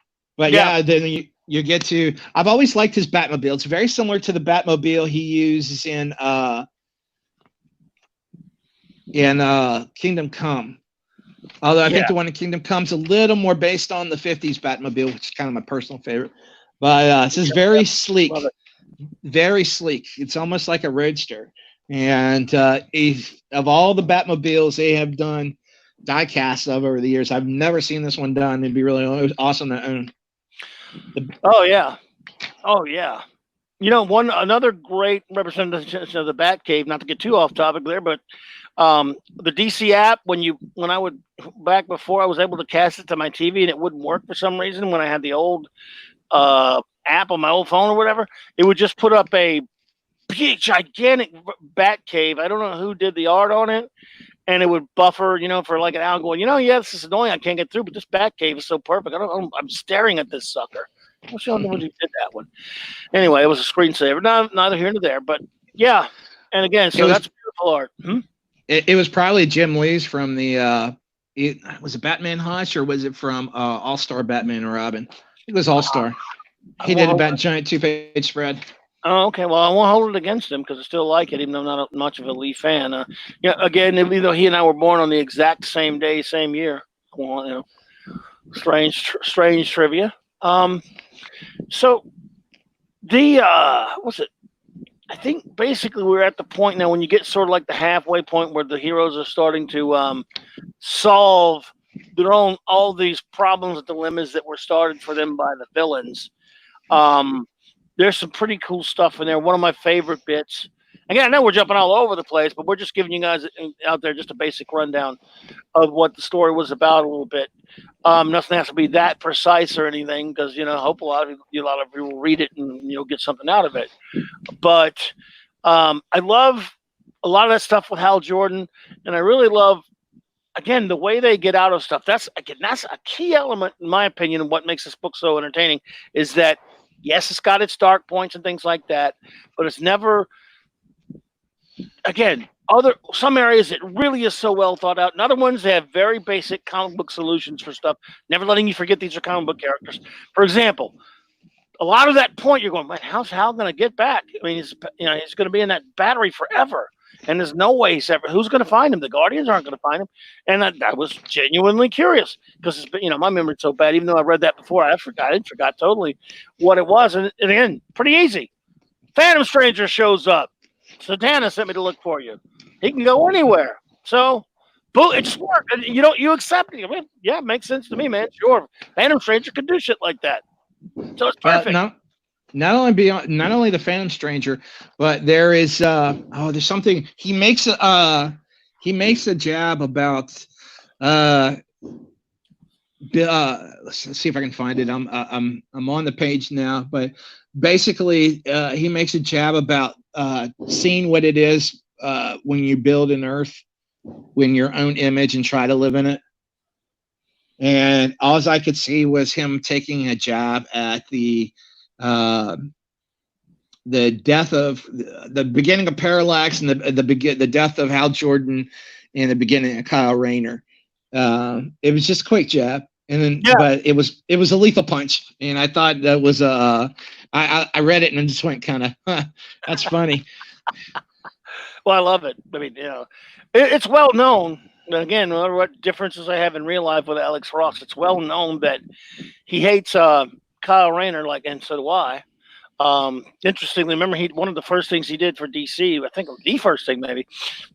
you get to, I've always liked his Batmobile. It's very similar to the Batmobile he uses in Kingdom Come. Although I think the one in Kingdom Come's a little more based on the 50s Batmobile, which is kind of my personal favorite. But this is very sleek. Very sleek. It's almost like a roadster. And of all the Batmobiles they have done die casts of over the years, I've never seen this one done. It'd be really awesome to own. Oh yeah. Another great representation of the Batcave, not to get too off topic there, but the DC app, when I would back before I was able to cast it to my TV and it wouldn't work for some reason when I had the old app on my old phone or whatever, it would just put up a big gigantic Batcave. I don't know who did the art on it. And it would buffer, for like an hour going, this is annoying. I can't get through, but this Batcave is so perfect. I'm staring at this sucker. I don't know when you did that one. Anyway, it was a screensaver. Neither here nor there, but yeah. And again, so that's beautiful art. It was probably Jim Lee's from the was it Batman Hush, or was it from All Star Batman and Robin? It was All Star. He did about giant 2-page spread. Oh, okay. Well, I won't hold it against him because I still like it, even though I'm not much of a Lee fan. Yeah. Again, even though he and I were born on the exact same day, same year. Well, you know, strange trivia. So the what's it? I think basically we're at the point now when you get sort of like the halfway point where the heroes are starting to solve their own all these problems and dilemmas that were started for them by the villains. There's some pretty cool stuff in there. One of my favorite bits. Again, I know we're jumping all over the place, but we're just giving you guys out there just a basic rundown of what the story was about a little bit. Nothing has to be that precise or anything, because I hope a lot of you will read it and get something out of it. But I love a lot of that stuff with Hal Jordan, and I really love, again, the way they get out of stuff. That's a key element, in my opinion, of what makes this book so entertaining. Is that yes, it's got its dark points and things like that, but it's never. Again, some areas it really is so well thought out. And other ones they have very basic comic book solutions for stuff, never letting you forget these are comic book characters. For example, a lot of that point you're going, man, how's Hal going to get back? I mean, he's going to be in that battery forever, and there's no way who's going to find him? The Guardians aren't going to find him. And I was genuinely curious because my memory's so bad. Even though I read that before, I forgot totally what it was. And again, pretty easy. Phantom Stranger shows up. Satana sent me to look for you. He can go anywhere. So, boom, it just worked. And you accept it. I mean, yeah, it makes sense to me, man. Sure. Phantom Stranger can do shit like that. So it's perfect. Not only the Phantom Stranger, but there is there's something he makes a jab about let's see if I can find it. I'm on the page now, but basically he makes a jab about seeing what it is when you build an Earth in your own image and try to live in it. And all I could see was him taking a jab at the death of the beginning of Parallax and the death of Hal Jordan and the beginning of Kyle Rayner. It was just a quick jab, and then but it was a lethal punch, and I thought that was I read it and just went kind of that's funny. Well, I love it. I mean, it's well known. Again, no matter what differences I have in real life with Alex Ross, it's well known that he hates Kyle Rayner, and so do I. Interestingly, remember one of the first things he did for DC, I think the first thing maybe,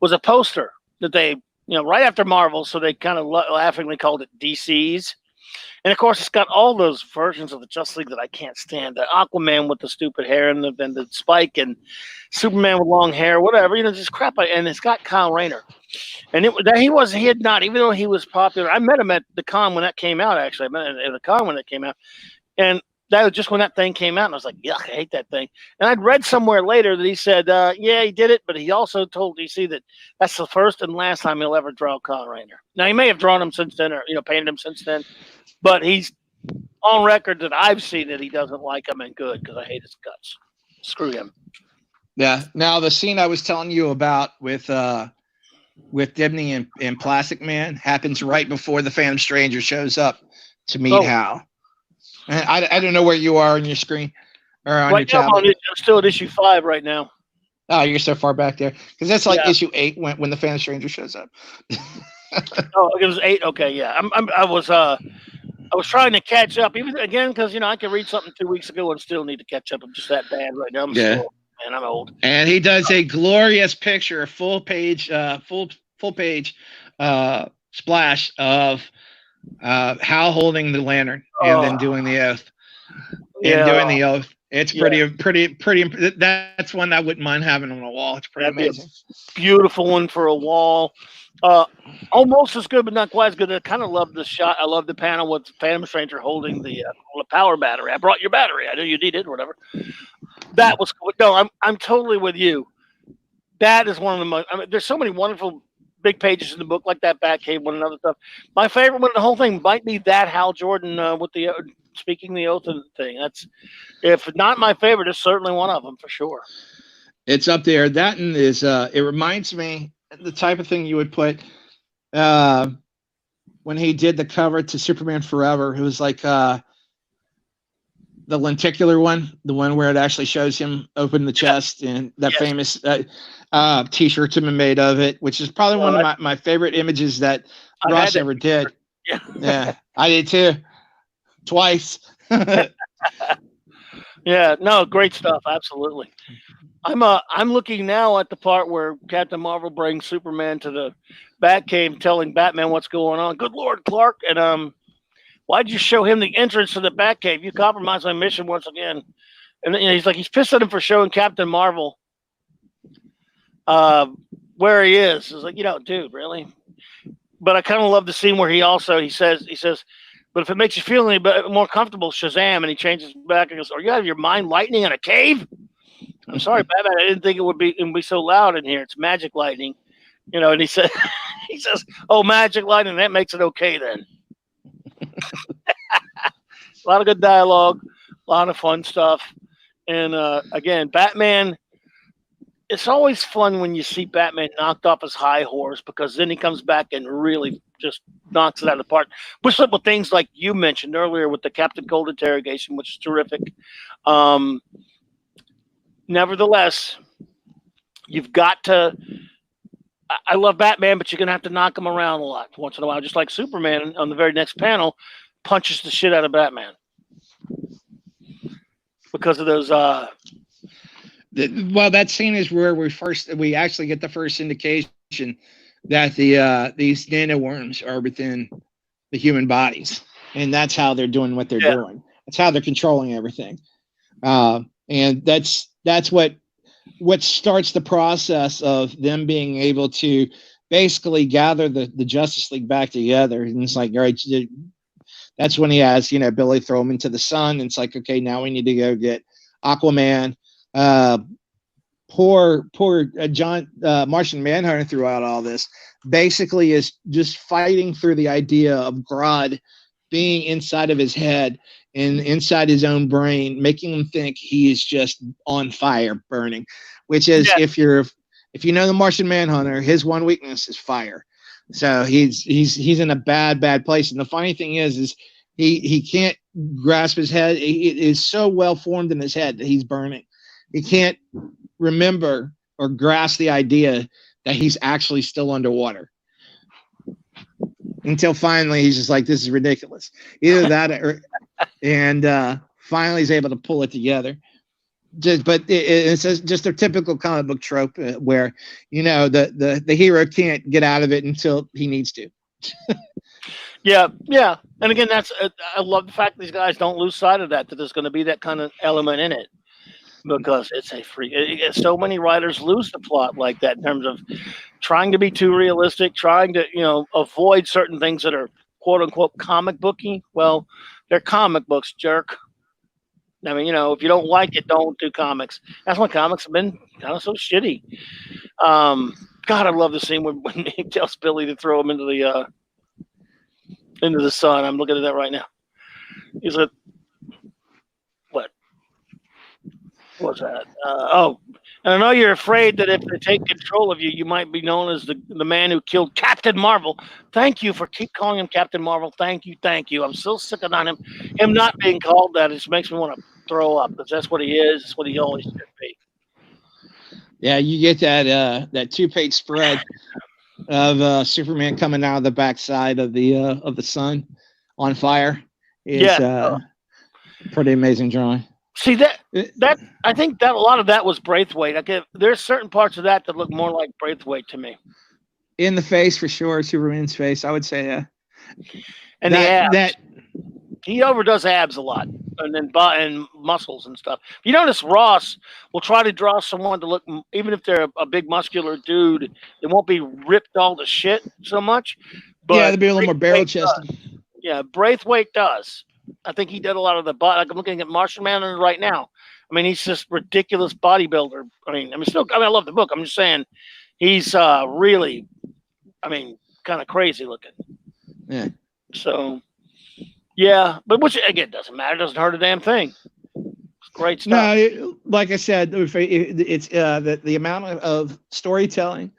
was a poster that they, right after Marvel, so they kind of laughingly called it DC's. And of course, it's got all those versions of the Justice League that I can't stand. The Aquaman with the stupid hair and the Spike, and Superman with long hair, whatever, just crap. And it's got Kyle Rayner. And he had not, even though he was popular. I met him at the con when that came out, actually. I met him at the con when that came out. And that was just when that thing came out. And I was like, yuck, I hate that thing. And I'd read somewhere later that he said, yeah, he did it. But he also told DC that that's the first and last time he'll ever draw Kyle Rayner. Now, he may have drawn him since then or, painted him since then. But he's on record that I've seen that he doesn't like him and good because I hate his guts. Screw him. Yeah. Now, the scene I was telling you about with Dibney and Plastic Man happens right before the Phantom Stranger shows up to meet Hal. And I don't know where you are on your screen or on your tablet. I'm still at issue 5 right now. Oh, you're so far back there because that's like issue 8 when the Phantom Stranger shows up. Oh, it was 8. Okay, yeah. I was trying to catch up, even again because I could read something 2 weeks ago and still need to catch up. I'm just that bad right now. I'm slow, and I'm old. And he does a glorious picture, a full page splash of Hal holding the lantern and then doing the oath. Doing the oath. It's pretty. That's one I wouldn't mind having on a wall. It's pretty amazing. Beautiful one for a wall. Almost as good, but not quite as good. I kind of love the shot. I love the panel with Phantom Stranger holding the power battery. I brought your battery. I know you needed, or whatever. That was cool. No, I'm totally with you. That is one of the most. I mean, there's so many wonderful big pages in the book, like that Batcave one and other stuff. My favorite one of the whole thing might be that Hal Jordan with the speaking the oath thing. That's, if not my favorite, it's certainly one of them for sure. It's up there. That and is it reminds me the type of thing you would put when he did the cover to Superman Forever. It was like the lenticular one, the one where it actually shows him open the chest, and that famous T-shirts have been made of it, which is probably one of my favorite images that Ross ever did. Yeah, I did too, twice. Yeah, no, great stuff. Absolutely. I'm looking now at the part where Captain Marvel brings Superman to the Batcave, telling Batman what's going on. Good Lord, Clark, and why'd you show him the entrance to the Batcave? You compromised my mission once again. And then, he's like, he's pissed at him for showing Captain Marvel where he is. It's like, dude, really? But I kind of love the scene where he says, but if it makes you feel any more comfortable, Shazam, and he changes back and goes, "Are you out of your mind? Lightning in a cave?" I'm sorry, Batman. I didn't think it would be so loud in here. It's magic lightning, And he says, "Oh, magic lightning. That makes it okay then." A lot of good dialogue, a lot of fun stuff, and again, Batman. It's always fun when you see Batman knocked off his high horse, because then he comes back and really just knocks it out of the park. With simple things like you mentioned earlier with the Captain Cold interrogation, which is terrific. Nevertheless, you've got to. I love Batman, but you're going to have to knock him around a lot once in a while, just like Superman on the very next panel punches the shit out of Batman because of those. Well, that scene is where we actually get the first indication that these nanoworms are within the human bodies, and that's how they're doing what they're doing. That's how they're controlling everything, and that's what starts the process of them being able to basically gather the Justice League back together. And it's like, all right, that's when he has Billy throw him into the sun. And it's like, okay, now we need to go get Aquaman. Poor John Martian Manhunter throughout all this basically is just fighting through the idea of Grodd being inside of his head and inside his own brain, making him think he is just on fire, burning. Which is, if you know the Martian Manhunter, his one weakness is fire. So he's in a bad place. And the funny thing is he can't grasp his head. It is so well formed in his head that he's burning. He can't remember or grasp the idea that he's actually still underwater until finally he's just like, this is ridiculous. Either that and finally he's able to pull it together. But it's just a typical comic book trope where the hero can't get out of it until he needs to. Yeah. And again, I love the fact these guys don't lose sight of that there's going to be that kind of element in it. Because it's so many writers lose the plot like that in terms of trying to be too realistic, trying to avoid certain things that are quote unquote comic booky. Well, they're comic books, jerk. I mean, if you don't like it, don't do comics. That's why comics have been kind of so shitty. God, I love the scene when he tells Billy to throw him into the sun. I'm looking at that right now. He's like, what's that? And I know you're afraid that if they take control of you, you might be known as the man who killed Captain Marvel. Thank you for keep calling him Captain Marvel. Thank you. I'm still sticking on him. Him not being called that, it just makes me want to throw up, because that's what he is. It's what he always should be. Yeah, you get that 2-page spread of Superman coming out of the backside of the sun on fire. It's pretty amazing drawing. See that I think that a lot of that was Braithwaite. Okay, there's certain parts of that look more like Braithwaite to me. In the face, for sure, Superman's face, I would say, yeah. And the abs. He overdoes abs a lot, and then and muscles and stuff. You notice Ross will try to draw someone to look, even if they're a big muscular dude, they won't be ripped all to shit so much. But they'll be a little more barrel chested. Yeah, Braithwaite does. I think he did a lot of the body. Like I'm looking at Martian Manhunter right now. I mean, he's just ridiculous bodybuilder. I love the book. I'm just saying, he's really, kind of crazy looking. Yeah. So, yeah, but which again doesn't matter. Doesn't hurt a damn thing. Great stuff. No, like I said, it's the amount of storytelling,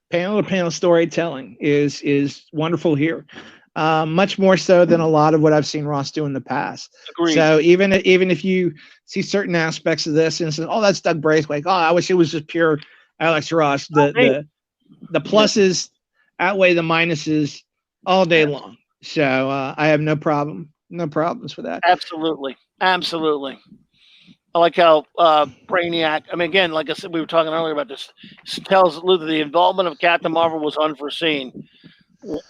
panel to panel storytelling is wonderful here. Much more so than a lot of what I've seen Ross do in the past. Agreed. So even if you see certain aspects of this and say, oh, that's Doug Braithwaite. Oh, I wish it was just pure Alex Ross. The pluses outweigh the minuses all day long. So I have no problems with that. Absolutely. Absolutely. I like how Brainiac, I mean, again, like I said, we were talking earlier about this, tells Luther the involvement of Captain Marvel was unforeseen.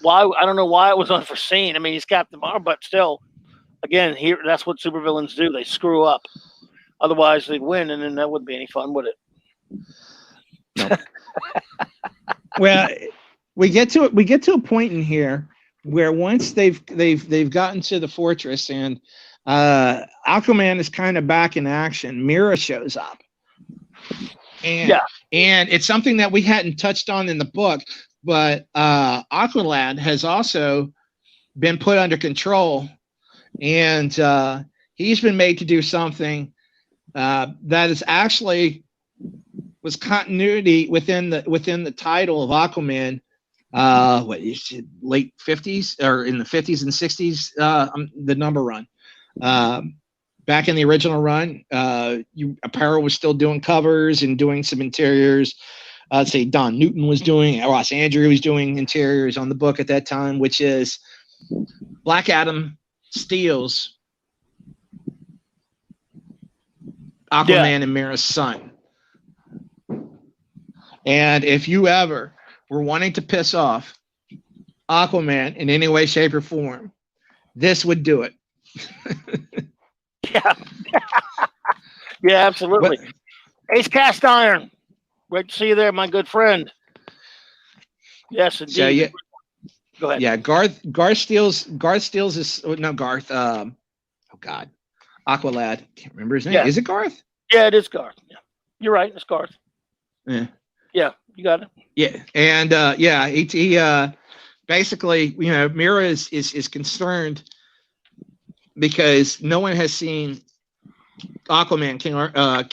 Why? I don't know why it was unforeseen. I mean, he's Captain Marvel, but still, again, here that's what supervillains do. They screw up. Otherwise, they'd win, and then that wouldn't be any fun, would it? No. Well, we get to a point in here where once they've gotten to the fortress and Aquaman is kind of back in action, Mira shows up, and it's something that we hadn't touched on in the book, but Aqualad has also been put under control, and he's been made to do something that is actually was continuity within the title of Aquaman. Late 50s or in the 50s and 60s, the number run. Back in the original run, Apparel was still doing covers and doing some interiors. I'd say Don Newton was doing, Ross Andrew was doing interiors on the book at that time, which is Black Adam steals Aquaman and Mira's son. And if you ever were wanting to piss off Aquaman in any way, shape, or form, this would do it. Yeah. Yeah, absolutely. Ace Cast Iron. Great to see you there, my good friend. Yes, indeed. So, yeah, go ahead. Yeah, Garth steals his no Garth. Oh God, Aqualad. Can't remember his name. Yeah. Is it Garth? Yeah, it is Garth. Yeah, you're right. It's Garth. Yeah. Yeah, you got it. Yeah, and he basically, Mira is concerned because no one has seen Aquaman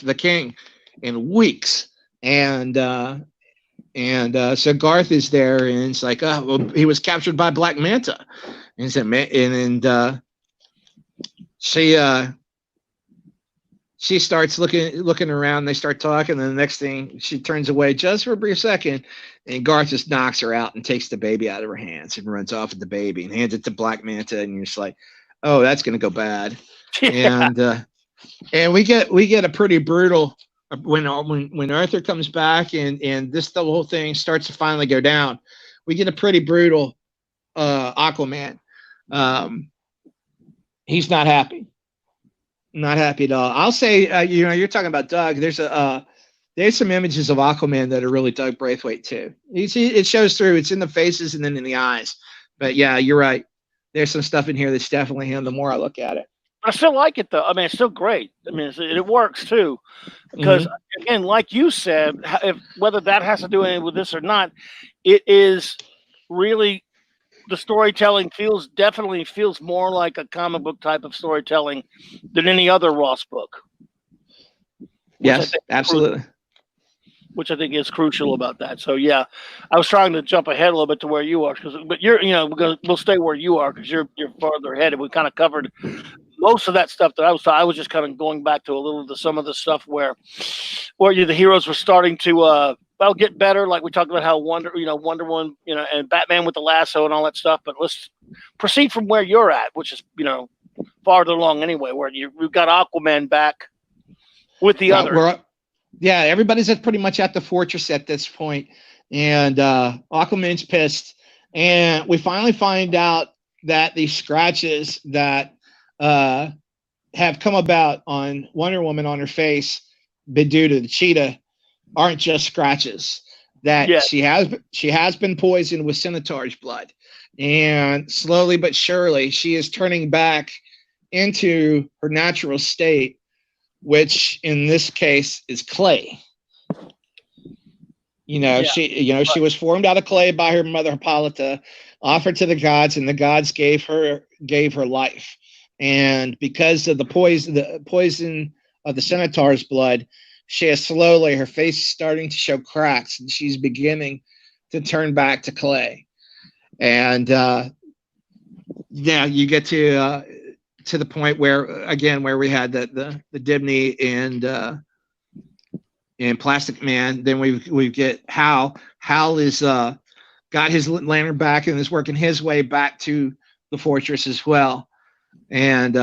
the King in weeks, and so Garth is there, and it's like, oh, well, he was captured by Black Manta, and she starts looking around. They start talking, and the next thing, she turns away just for a brief second, and Garth just knocks her out and takes the baby out of her hands and runs off with the baby and hands it to Black Manta, and you're just like, oh, that's gonna go bad. Yeah. And we get a pretty brutal when Arthur comes back and the whole thing starts to finally go down. We get a pretty brutal Aquaman. He's not happy. Not happy at all. I'll say, you're talking about Doug. There's some images of Aquaman that are really Doug Braithwaite too. You see, it shows through. It's in the faces and then in the eyes. But yeah, you're right. There's some stuff in here that's definitely him. The more I look at it, I still like it though. I mean, it's still great. I mean, it works too, because again, like you said, whether that has to do anything with this or not, it is really. The storytelling definitely feels more like a comic book type of storytelling than any other Ross book. Yes, absolutely. Which I think is crucial about that. So yeah, I was trying to jump ahead a little bit to where you are, but you're, we'll stay where you are because you're farther ahead, and we kind of covered most of that stuff that I was just kind of going back to a little of some of the stuff where the heroes were starting to get better, like we talked about how Wonder Woman, and Batman with the lasso and all that stuff. But let's proceed from where you're at, which is, farther along anyway, where we've got Aquaman back with the other. Everybody's pretty much at the fortress at this point, and Aquaman's pissed, and we finally find out that the scratches that have come about on Wonder Woman on her face, been due to the cheetah, aren't just scratches. That she has been poisoned with Centaur's blood, and slowly but surely she is turning back into her natural state, which in this case is clay. She was formed out of clay by her mother Hippolyta, offered to the gods, and the gods gave her life. And because of the poison the Centaur's blood, she is slowly, her face is starting to show cracks, and she's beginning to turn back to clay. And yeah, you get to the point where, again, where we had the Dibney and Plastic Man. Then we get Hal. Hal is got his lantern back and is working his way back to the fortress as well. And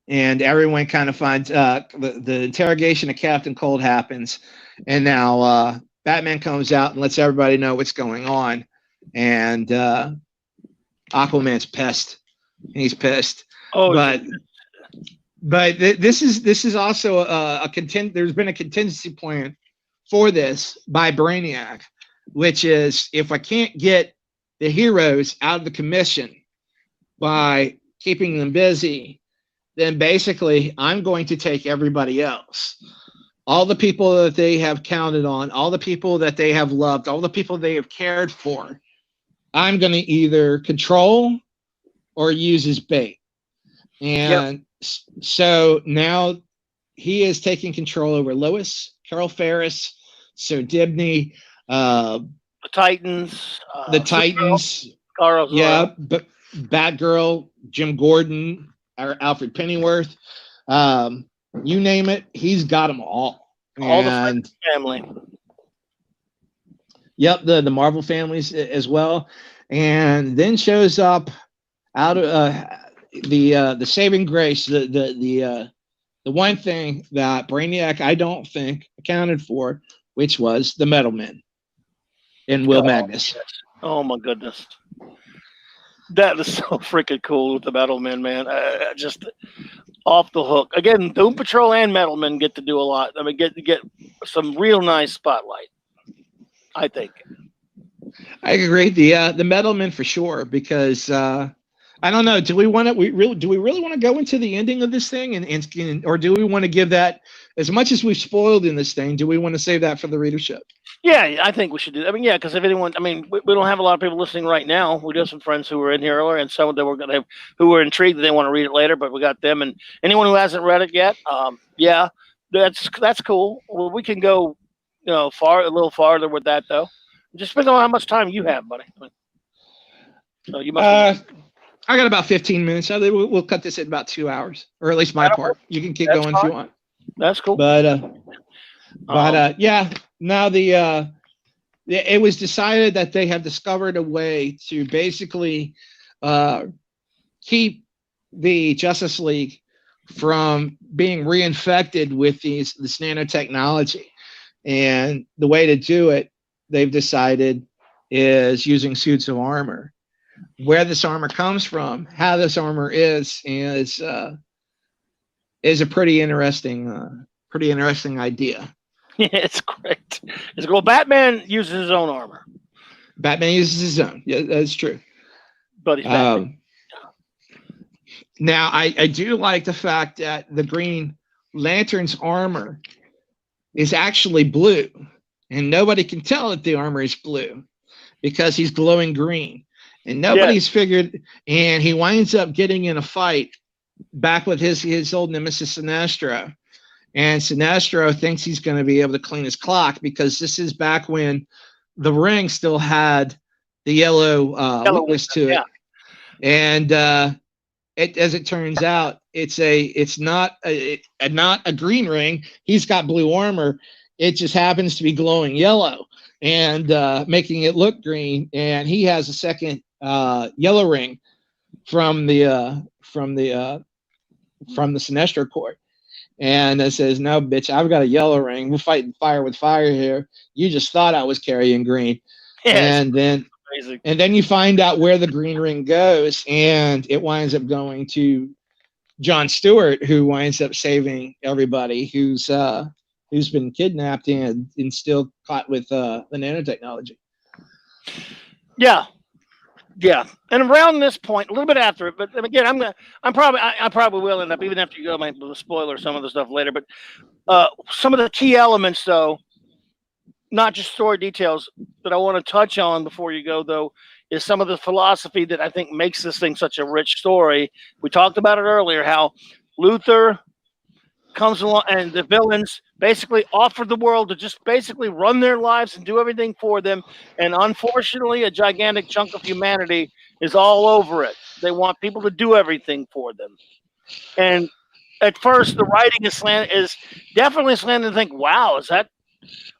everyone kind of finds the interrogation of Captain Cold happens, and now Batman comes out and lets everybody know what's going on, and Aquaman's pissed. He's pissed. Oh, but this is also there's been a contingency plan for this by Brainiac, which is, if I can't get the heroes out of the commission by keeping them busy, then basically I'm going to take everybody else. All the people that they have counted on, all the people that they have loved, all the people they have cared for, I'm going to either control or use as bait. And so now he is taking control over Lois, Carol Ferris, Sir Dibney, the Titans, Supergirl, yeah, but Batgirl, Jim Gordon, or Alfred Pennyworth, you name it, he's got them all. All the family. Yep, the Marvel families as well, and then shows up out of the saving grace, the one thing that Brainiac I don't think accounted for, which was the Metal Men and Will Magnus. Yes. Oh my goodness, that is so freaking cool with the Metal Men, man. Just off the hook. Again, Doom Patrol and Metal Men get to do a lot. I mean, get some real nice spotlight, I think. I agree. The Metal Men for sure, because I don't know. Do we really want to go into the ending of this thing, and or do we want to give that, as much as we've spoiled in this thing, do we want to save that for the readership? Yeah, I think we should do that. I mean, yeah, because if anyone, I mean, we don't have a lot of people listening right now. We do have some friends who were in here earlier, and some of them who were intrigued that they want to read it later, but we got them. And anyone who hasn't read it yet, yeah, that's cool. Well, we can go, a little farther with that, though. It just depends on how much time you have, buddy. So you must. I got about 15 minutes. We'll cut this at about 2 hours, or at least my part. You can keep going if you want. That's cool. But yeah. Now it was decided that they have discovered a way to basically keep the Justice League from being reinfected with this nanotechnology, and the way to do it, they've decided, is using suits of armor. Where this armor comes from, how this armor is a pretty interesting idea. Yeah, it's great. It's cool. Batman uses his own armor. Batman uses his own. Yeah, that's true. But he's Batman. Now, I do like the fact that the Green Lantern's armor is actually blue, and nobody can tell that the armor is blue because he's glowing green. And nobody's figured, and he winds up getting in a fight back with his old nemesis Sinestro. And Sinestro thinks he's going to be able to clean his clock, because this is back when the Ring still had the yellow witness to it. Yeah. And as it turns out, it's not a green ring. He's got blue armor. It just happens to be glowing yellow and making it look green. And he has a second yellow ring from the Sinestro court, and it says, "No, bitch, I've got a yellow ring. We're fighting fire with fire here. You just thought I was carrying green." Yeah, and then you find out where the green ring goes, and it winds up going to John Stewart, who winds up saving everybody who's been kidnapped and still caught with the nanotechnology. Yeah, and around this point, a little bit after it, but again, I probably will end up, even after you go, I might spoiler some of the stuff later. But some of the key elements, though, not just story details, that I want to touch on before you go, though, is some of the philosophy that I think makes this thing such a rich story. We talked about it earlier, how Luther comes along, and the villains basically offer the world to just basically run their lives and do everything for them. And unfortunately, a gigantic chunk of humanity is all over it. They want people to do everything for them. And at first, the writing is definitely slanted to think, wow,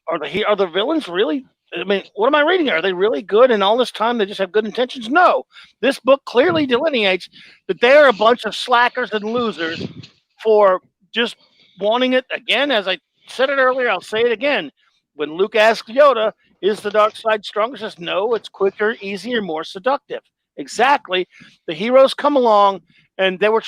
are the villains really? I mean, what am I reading here? Are they really good? And all this time, they just have good intentions? No. This book clearly delineates that they are a bunch of slackers and losers for just wanting it. Again, as I said it earlier, I'll say it again. When Luke asks Yoda, is the dark side stronger? He says, no, it's quicker, easier, more seductive. Exactly. The heroes come along, and they were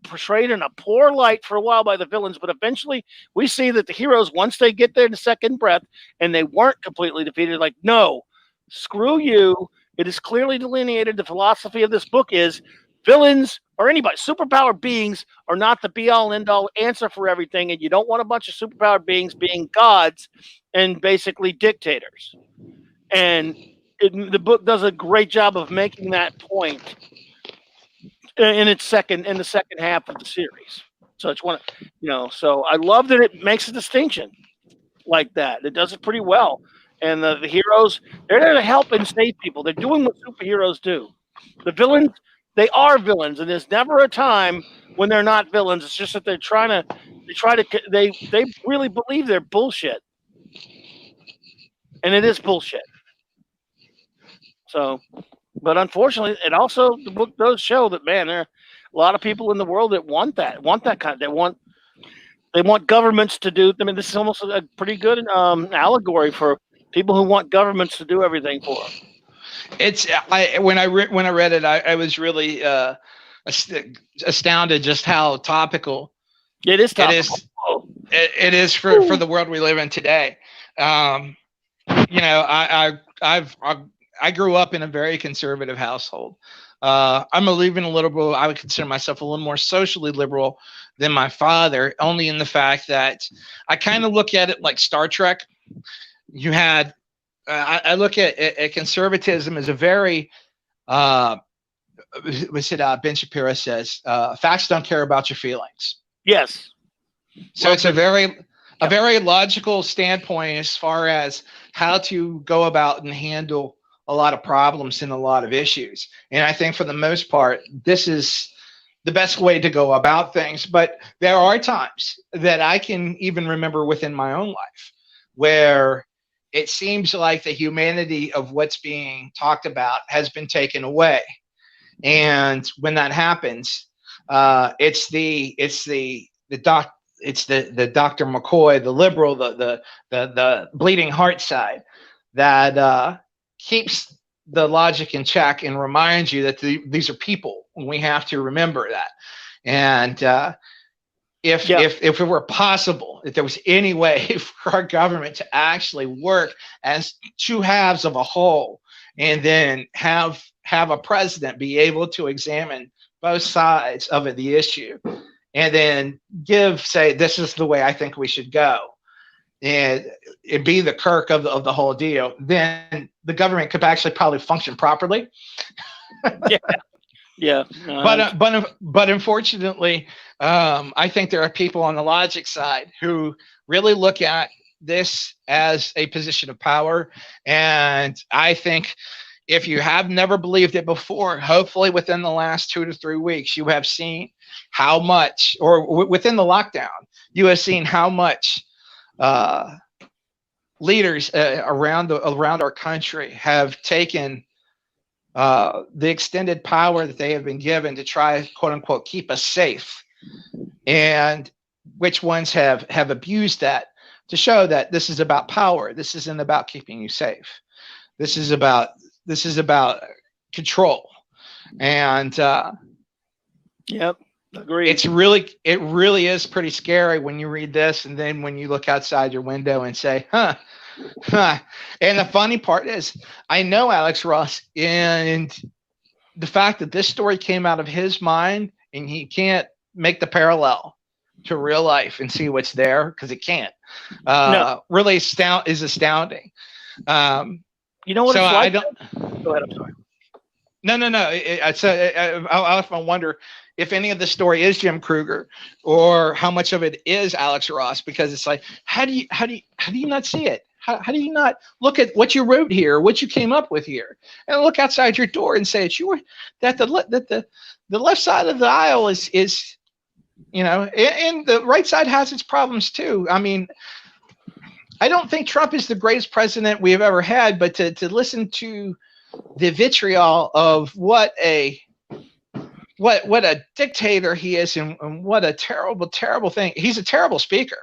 portrayed in a poor light for a while by the villains, but eventually we see that the heroes, once they get there to second breath and they weren't completely defeated, like, no, screw you. It is clearly delineated. The philosophy of this book is villains or anybody, superpowered beings are not the be-all and end-all answer for everything, and you don't want a bunch of superpowered beings being gods and basically dictators. And the book does a great job of making that point in the second half of the series. So it's one, so I love that it makes a distinction like that. It does it pretty well. And the heroes, they're there to help and save people. They're doing what superheroes do. The villains, they are villains, and there's never a time when they're not villains. It's just that they really believe they're bullshit. And it is bullshit. So, but unfortunately, the book does show that, man, there are a lot of people in the world that want that kind. They want governments to do. I mean, this is almost a pretty good allegory for people who want governments to do everything for them. When I read it, I was really astounded just how topical it is. Topical. It is for the world we live in today. I grew up in a very conservative household. I'm even a liberal. I would consider myself a little more socially liberal than my father, only in the fact that I kind of look at it like Star Trek. You had, I look at conservatism as a very, Ben Shapiro says, facts don't care about your feelings. Yes. So it's a very logical standpoint as far as how to go about and handle a lot of problems and a lot of issues. And I think for the most part, this is the best way to go about things. But there are times that I can even remember within my own life where it seems like the humanity of what's being talked about has been taken away. And when that happens, it's the Dr. McCoy, the liberal, the bleeding heart side that keeps the logic in check and reminds you that these are people, and we have to remember that. And if it were possible, if there was any way for our government to actually work as two halves of a whole, and then have a president be able to examine both sides of the issue, and then say, this is the way I think we should go, and it be the Kirk of the whole deal, then the government could actually probably function properly. Yeah. But unfortunately, I think there are people on the logic side who really look at this as a position of power. And I think if you have never believed it before, hopefully within the last 2 to 3 weeks, you have seen how much, or within the lockdown, you have seen how much leaders around our country have taken the extended power that they have been given to try, quote unquote, keep us safe, and which ones have abused that to show that this is about power. This isn't about keeping you safe. This is about control. And yep, agreed. It really is pretty scary when you read this, and then when you look outside your window and say, huh. And the funny part is, I know Alex Ross, and the fact that this story came out of his mind, and he can't make the parallel to real life and see what's there, because he can't. Really is astounding. You know what? So it's like? I don't. Go ahead. I'm sorry. No. I often wonder if any of the story is Jim Kruger or how much of it is Alex Ross, because it's like, how do you not see it? How do you not look at what you wrote here, what you came up with here, and look outside your door and say it's your, that the left side of the aisle is and the right side has its problems too. I mean, I don't think Trump is the greatest president we have ever had, but to listen to the vitriol of what a dictator he is, and what a terrible thing. He's a terrible speaker.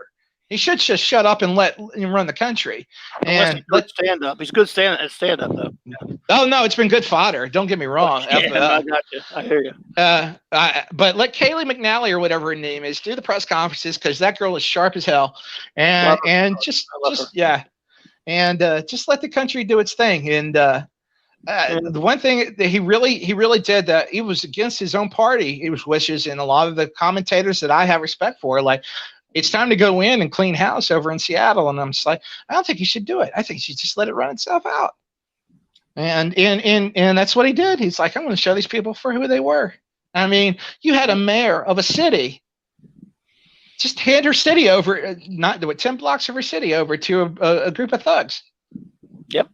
He should just shut up and let him run the country. And let stand up. He's good stand up though. Yeah. Oh no, it's been good fodder. Don't get me wrong. Yeah, I got you. I hear you. But let Kayleigh McNally or whatever her name is do the press conferences, because that girl is sharp as hell. And just let the country do its thing. And the one thing that he really did, that he was against his own party, his wishes, and a lot of the commentators that I have respect for, like, it's time to go in and clean house over in Seattle. And I'm just like, I don't think you should do it. I think you should just let it run itself out. And that's what he did. He's like, I'm going to show these people for who they were. I mean, you had a mayor of a city just hand her city over, 10 blocks of her city over to a group of thugs. Yep.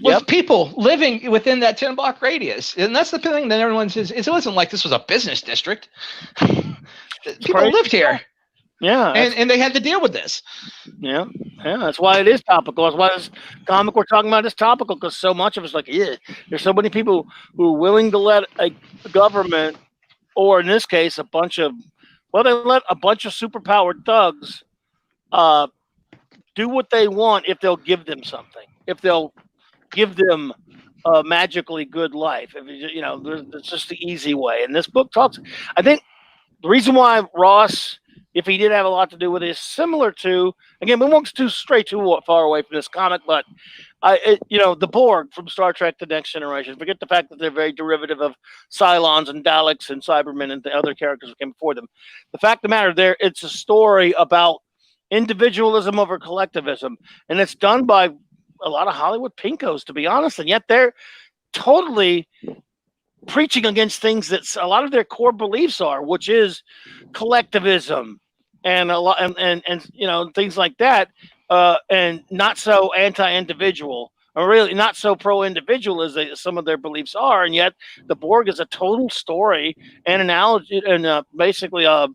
With people living within that 10-block radius. And that's the thing that everyone says. It wasn't like this was a business district. People lived here. Yeah. And they had to deal with this. Yeah. Yeah. That's why it is topical. That's why this comic we're talking about is topical, because so much of it's like, yeah, there's so many people who are willing to let a government, or in this case, they let a bunch of superpowered thugs do what they want if they'll give them something. If they'll give them a magically good life. It's just the easy way. And this book talks, I think the reason why Ross, if he did have a lot to do with it, is similar to, again, we won't stray too far away from this comic, but the Borg from Star Trek The Next Generation, forget the fact that they're very derivative of Cylons and Daleks and Cybermen and the other characters who came before them. The fact of the matter, it's a story about individualism over collectivism, and it's done by a lot of Hollywood pinkos, to be honest, and yet they're totally preaching against things that a lot of their core beliefs are, which is collectivism and a lot and things like that, and not so anti-individual, or really not so pro-individual as some of their beliefs are. And yet the Borg is a total story and analogy, and basically an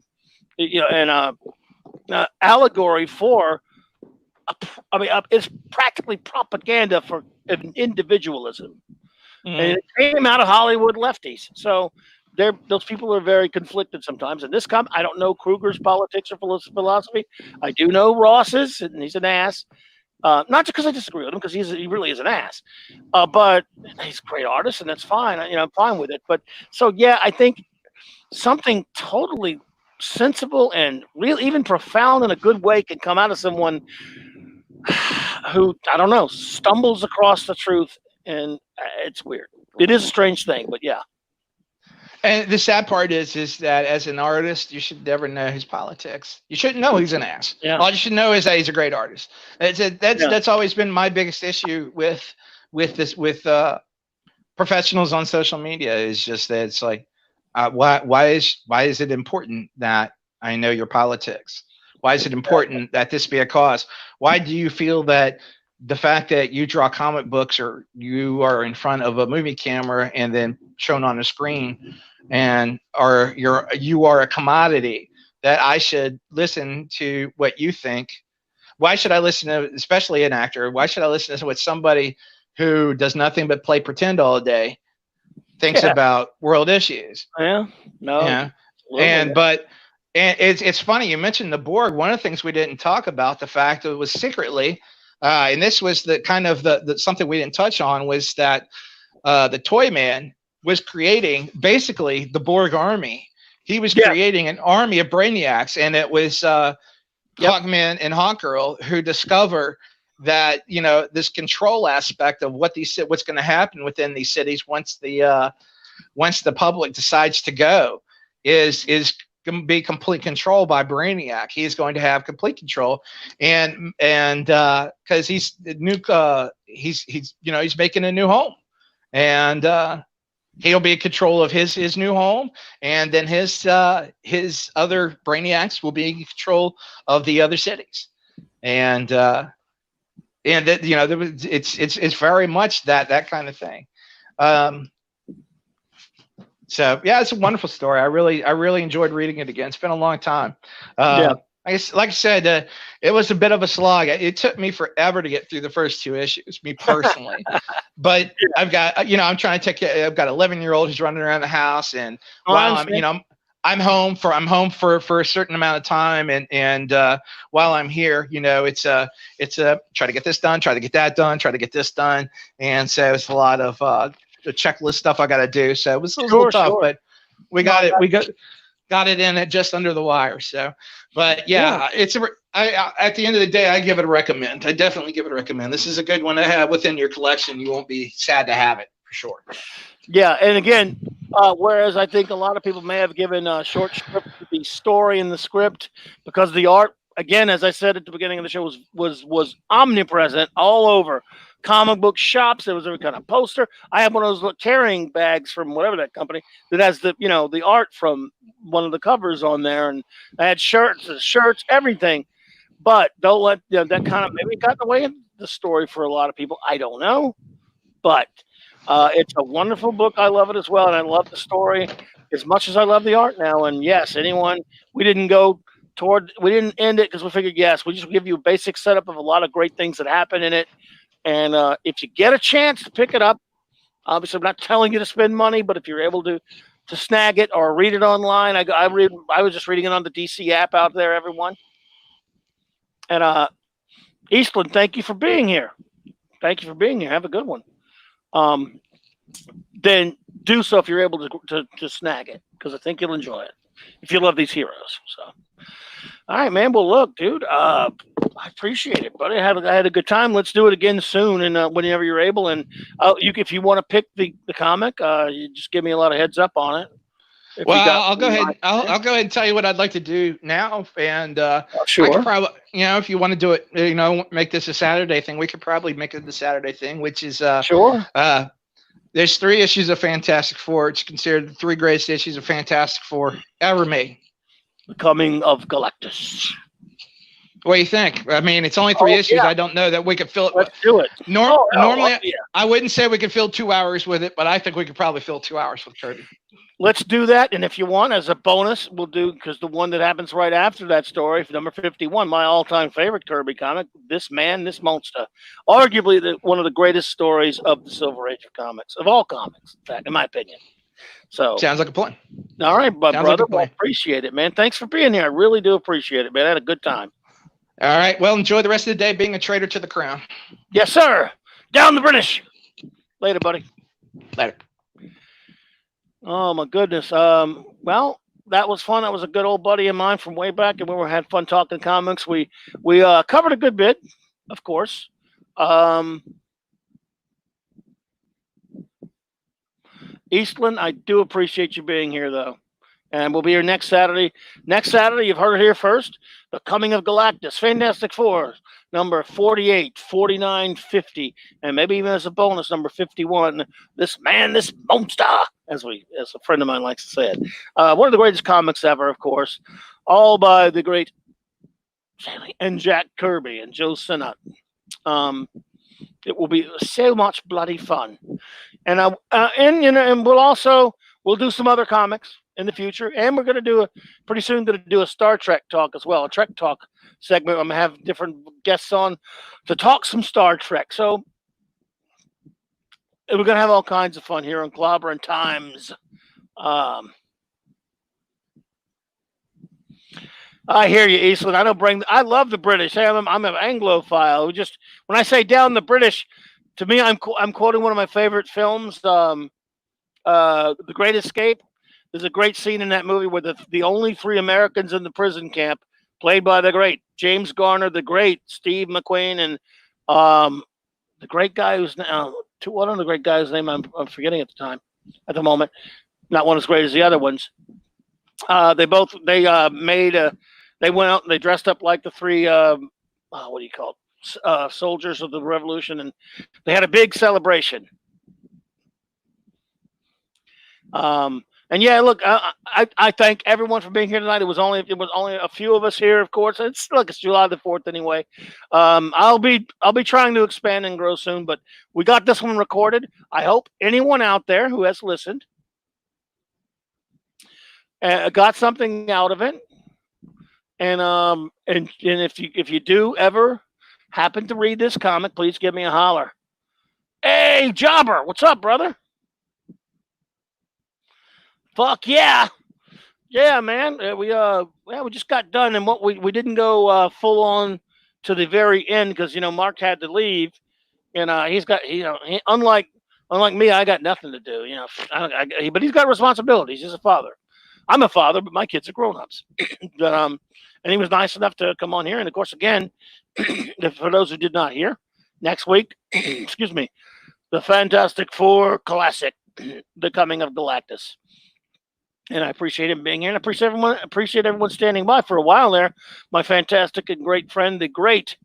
allegory for. It's practically propaganda for individualism, and it came out of Hollywood lefties. So those people are very conflicted sometimes. And this I don't know Kruger's politics or philosophy. I do know Ross's, and he's an ass. Not because I disagree with him, because he really is an ass. But he's a great artist, and that's fine. I'm fine with it. But so yeah, I think something totally sensible and real, even profound in a good way, can come out of someone who, I don't know, stumbles across the truth. And it's weird. It is a strange thing, but yeah. And the sad part is that as an artist, you should never know his politics. You shouldn't know he's an ass. Yeah. All you should know is that he's a great artist. That's always been my biggest issue with professionals on social media, is just that it's like, why is it important that I know your politics? Why is it important that this be a cause? Why do you feel that the fact that you draw comic books, or you are in front of a movie camera and then shown on a screen, and you are a commodity, that I should listen to what you think? Why should I listen to, especially an actor, why should I listen to what somebody who does nothing but play pretend all day thinks about world issues? Yeah. No. Yeah. And it's funny you mentioned the Borg. One of the things we didn't talk about, the fact that it was secretly, and this was the kind of the something we didn't touch on, was that the Toy Man was creating basically the Borg army. He was creating an army of brainiacs, and it was Hawkman and Hawkgirl who discover that this control aspect of what's going to happen within these cities once the public decides to go is going to be complete control by Brainiac. He's going to have complete control, and because he's making a new home, and he'll be in control of his new home, and then his other Brainiacs will be in control of the other cities, and that, it's very much that kind of thing. So yeah, it's a wonderful story. I really enjoyed reading it again. It's been a long time. Yeah. I guess, like I said, it was a bit of a slog. It took me forever to get through the first 2 issues, me personally. But I've got, I'm trying to take care. I've got an 11-year-old who's running around the house, and while I'm home for a certain amount of time, and while I'm here, it's try to get this done, try to get that done, try to get this done, and so it's a lot of the checklist stuff I got to do. So it was a little tough, but we got it in at just under the wire. So, but yeah, at the end of the day, I give it a recommend. I definitely give it a recommend. This is a good one to have within your collection. You won't be sad to have it, for sure. Yeah, and again, whereas I think a lot of people may have given short script to the story and the script, because the art, again, as I said at the beginning of the show, was omnipresent all over. Comic book shops, there was every kind of poster. I have one of those carrying bags from whatever that company that has the art from one of the covers on there, and I had shirts, everything. But don't let that kind of maybe got in the way of the story for a lot of people. I don't know, but it's a wonderful book. I love it as well, and I love the story as much as I love the art now. And yes, we didn't end it because we figured, yes, we just give you a basic setup of a lot of great things that happen in it. And if you get a chance to pick it up, obviously I'm not telling you to spend money, but if you're able to snag it or read it online, I was just reading it on the DC app out there, everyone. And Eastland, thank you for being here. Thank you for being here. Have a good one. Then do so if you're able to snag it, because I think you'll enjoy it if you love these heroes. So, all right, man. Well, look, dude, I appreciate it, buddy. I had a good time. Let's do it again soon, and whenever you're able. And if you want to pick the comic, you just give me a lot of heads up on it. Well, I'll go ahead. I'll go ahead and tell you what I'd like to do now, and sure. I could probably, if you want to do it, make this a Saturday thing. We could probably make it the Saturday thing, which is sure. There's 3 issues of Fantastic Four. It's considered the 3 greatest issues of Fantastic Four ever made. The Coming of Galactus. What do you think? I mean, it's only 3 issues. Yeah. I don't know that we could fill it. Let's do it. Normally, I wouldn't say we could fill 2 hours with it, but I think we could probably fill 2 hours with Kirby. Let's do that. And if you want, as a bonus, we'll do, because the one that happens right after that story, number 51, my all-time favorite Kirby comic, This Man, This Monster. Arguably one of the greatest stories of the Silver Age of comics, of all comics, in fact, in my opinion. So sounds like a plan. All right, brother. I appreciate it, man. Thanks for being here. I really do appreciate it, man. I had a good time. All right. Well, enjoy the rest of the day being a traitor to the crown. Yes, sir. Down the British. Later, buddy. Later. Oh, my goodness. Well, that was fun. That was a good old buddy of mine from way back, and we had fun talking comics. We covered a good bit, of course. Eastland, I do appreciate you being here, though. And we'll be here next Saturday. Next Saturday, you've heard it here first. The Coming of Galactus, Fantastic Four, number 48, 49, 50, and maybe even as a bonus, number 51. This Man, This Monster, as a friend of mine likes to say it. One of the greatest comics ever, of course, all by the great Stanley and Jack Kirby and Joe Sinnott. It will be so much bloody fun, and we'll do some other comics in the future, and we're going to pretty soon a Star Trek talk as well, a Trek talk segment. I'm going to have different guests on to talk some Star Trek. So we're going to have all kinds of fun here on Clobberin Times. I hear you, Eastland. I love the British. I'm an Anglophile. When I say down the British, to me, I'm quoting one of my favorite films, The Great Escape. There's a great scene in that movie where the only 3 Americans in the prison camp, played by the great James Garner, the great Steve McQueen, and the great guy who's now one of the great guys' name I'm forgetting at the moment, not one as great as the other ones. They went out and they dressed up like the 3 what do you call it? Soldiers of the Revolution, and they had a big celebration. And yeah, look, I thank everyone for being here tonight. It was only a few of us here, of course. It's July the 4th anyway. I'll be trying to expand and grow soon, but we got this one recorded. I hope anyone out there who has listened got something out of it. And if you do ever happen to read this comic, please give me a holler. Hey, Jobber, what's up, brother? Fuck yeah. Yeah, man. We just got done, and what we didn't go full on to the very end because Mark had to leave, and he's got unlike me, I got nothing to do. But he's got responsibilities. He's a father. I'm a father, but my kids are grown-ups. But and he was nice enough to come on here, and of course, again, for those who did not hear, next week, excuse me, the Fantastic Four classic, The Coming of Galactus. And I appreciate him being here, and I appreciate everyone standing by for a while there. My fantastic and great friend, the great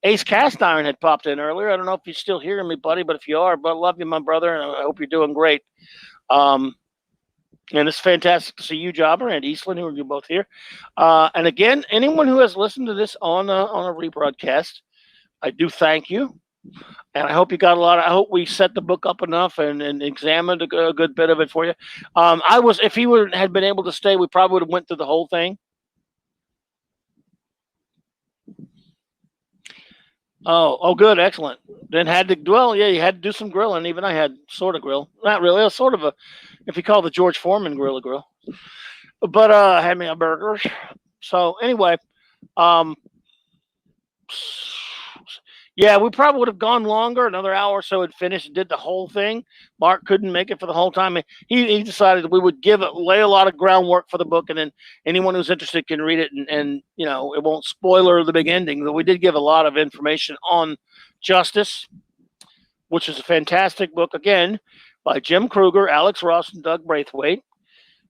Ace Cast Iron, had popped in earlier. I don't know if you're still hearing me, buddy, but if you are, but I love you, my brother, and I hope you're doing great. And it's fantastic to see you, Jobber, and Eastland, who are both here. And again, anyone who has listened to this on a rebroadcast, I do thank you. And I hope you got I hope we set the book up enough and examined a good bit of it for you. If he had been able to stay, we probably would have went through the whole thing. Oh, good, excellent. Then you had to do some grilling. Even I had sort of grill, not really. It was sort of if you call the George Foreman grill a grill. But I had me a burgers. So anyway, yeah, we probably would have gone longer, another hour or so had finished and did the whole thing. Mark couldn't make it for the whole time. He decided that we would lay a lot of groundwork for the book, and then anyone who's interested can read it, and it won't spoiler the big ending. But we did give a lot of information on Justice, which is a fantastic book, again, by Jim Kruger, Alex Ross, and Doug Braithwaite.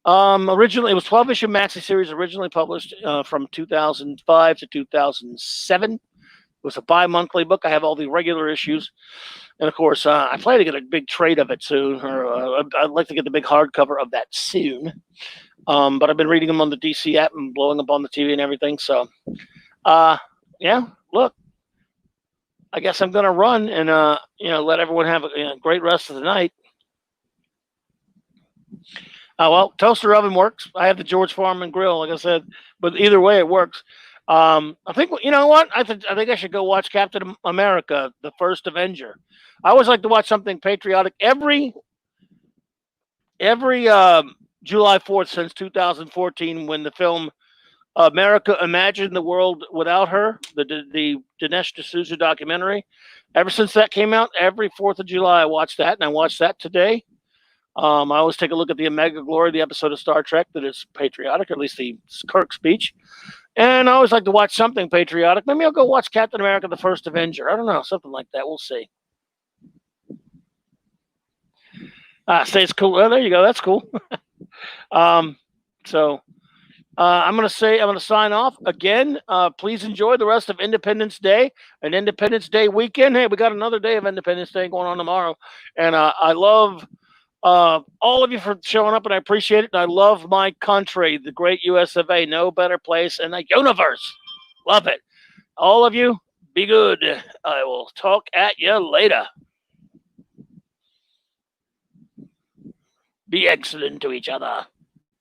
Originally, it was 12-issue MAXI series, originally published from 2005 to 2007. It was a bi-monthly book. I have all the regular issues. And, of course, I plan to get a big trade of it soon. Or I'd like to get the big hardcover of that soon. But I've been reading them on the DC app and blowing up on the TV and everything. So, yeah, look. I guess I'm going to run and, let everyone have a great rest of the night. Well, toaster oven works. I have the George Foreman grill, like I said. But either way, it works. I think you know what? I think I should go watch Captain America: The First Avenger. I always like to watch something patriotic every July 4th since 2014, when the film America Imagined the World Without Her, the Dinesh D'Souza documentary. Ever since that came out, every 4th of July I watched that, and I watched that today. I always take a look at the Omega Glory, the episode of Star Trek that is patriotic, or at least the Kirk speech. And I always like to watch something patriotic. Maybe I'll go watch Captain America: The First Avenger. I don't know, something like that. We'll see. Stays cool. Oh, there you go. That's cool. So I'm going to sign off again. Please enjoy the rest of Independence Day and Independence Day weekend. Hey, we got another day of Independence Day going on tomorrow. And I love all of you for showing up, and I appreciate it. And I love my country, the great US of A. No better place in the universe. Love it. All of you, be good. I will talk at you later. Be excellent to each other.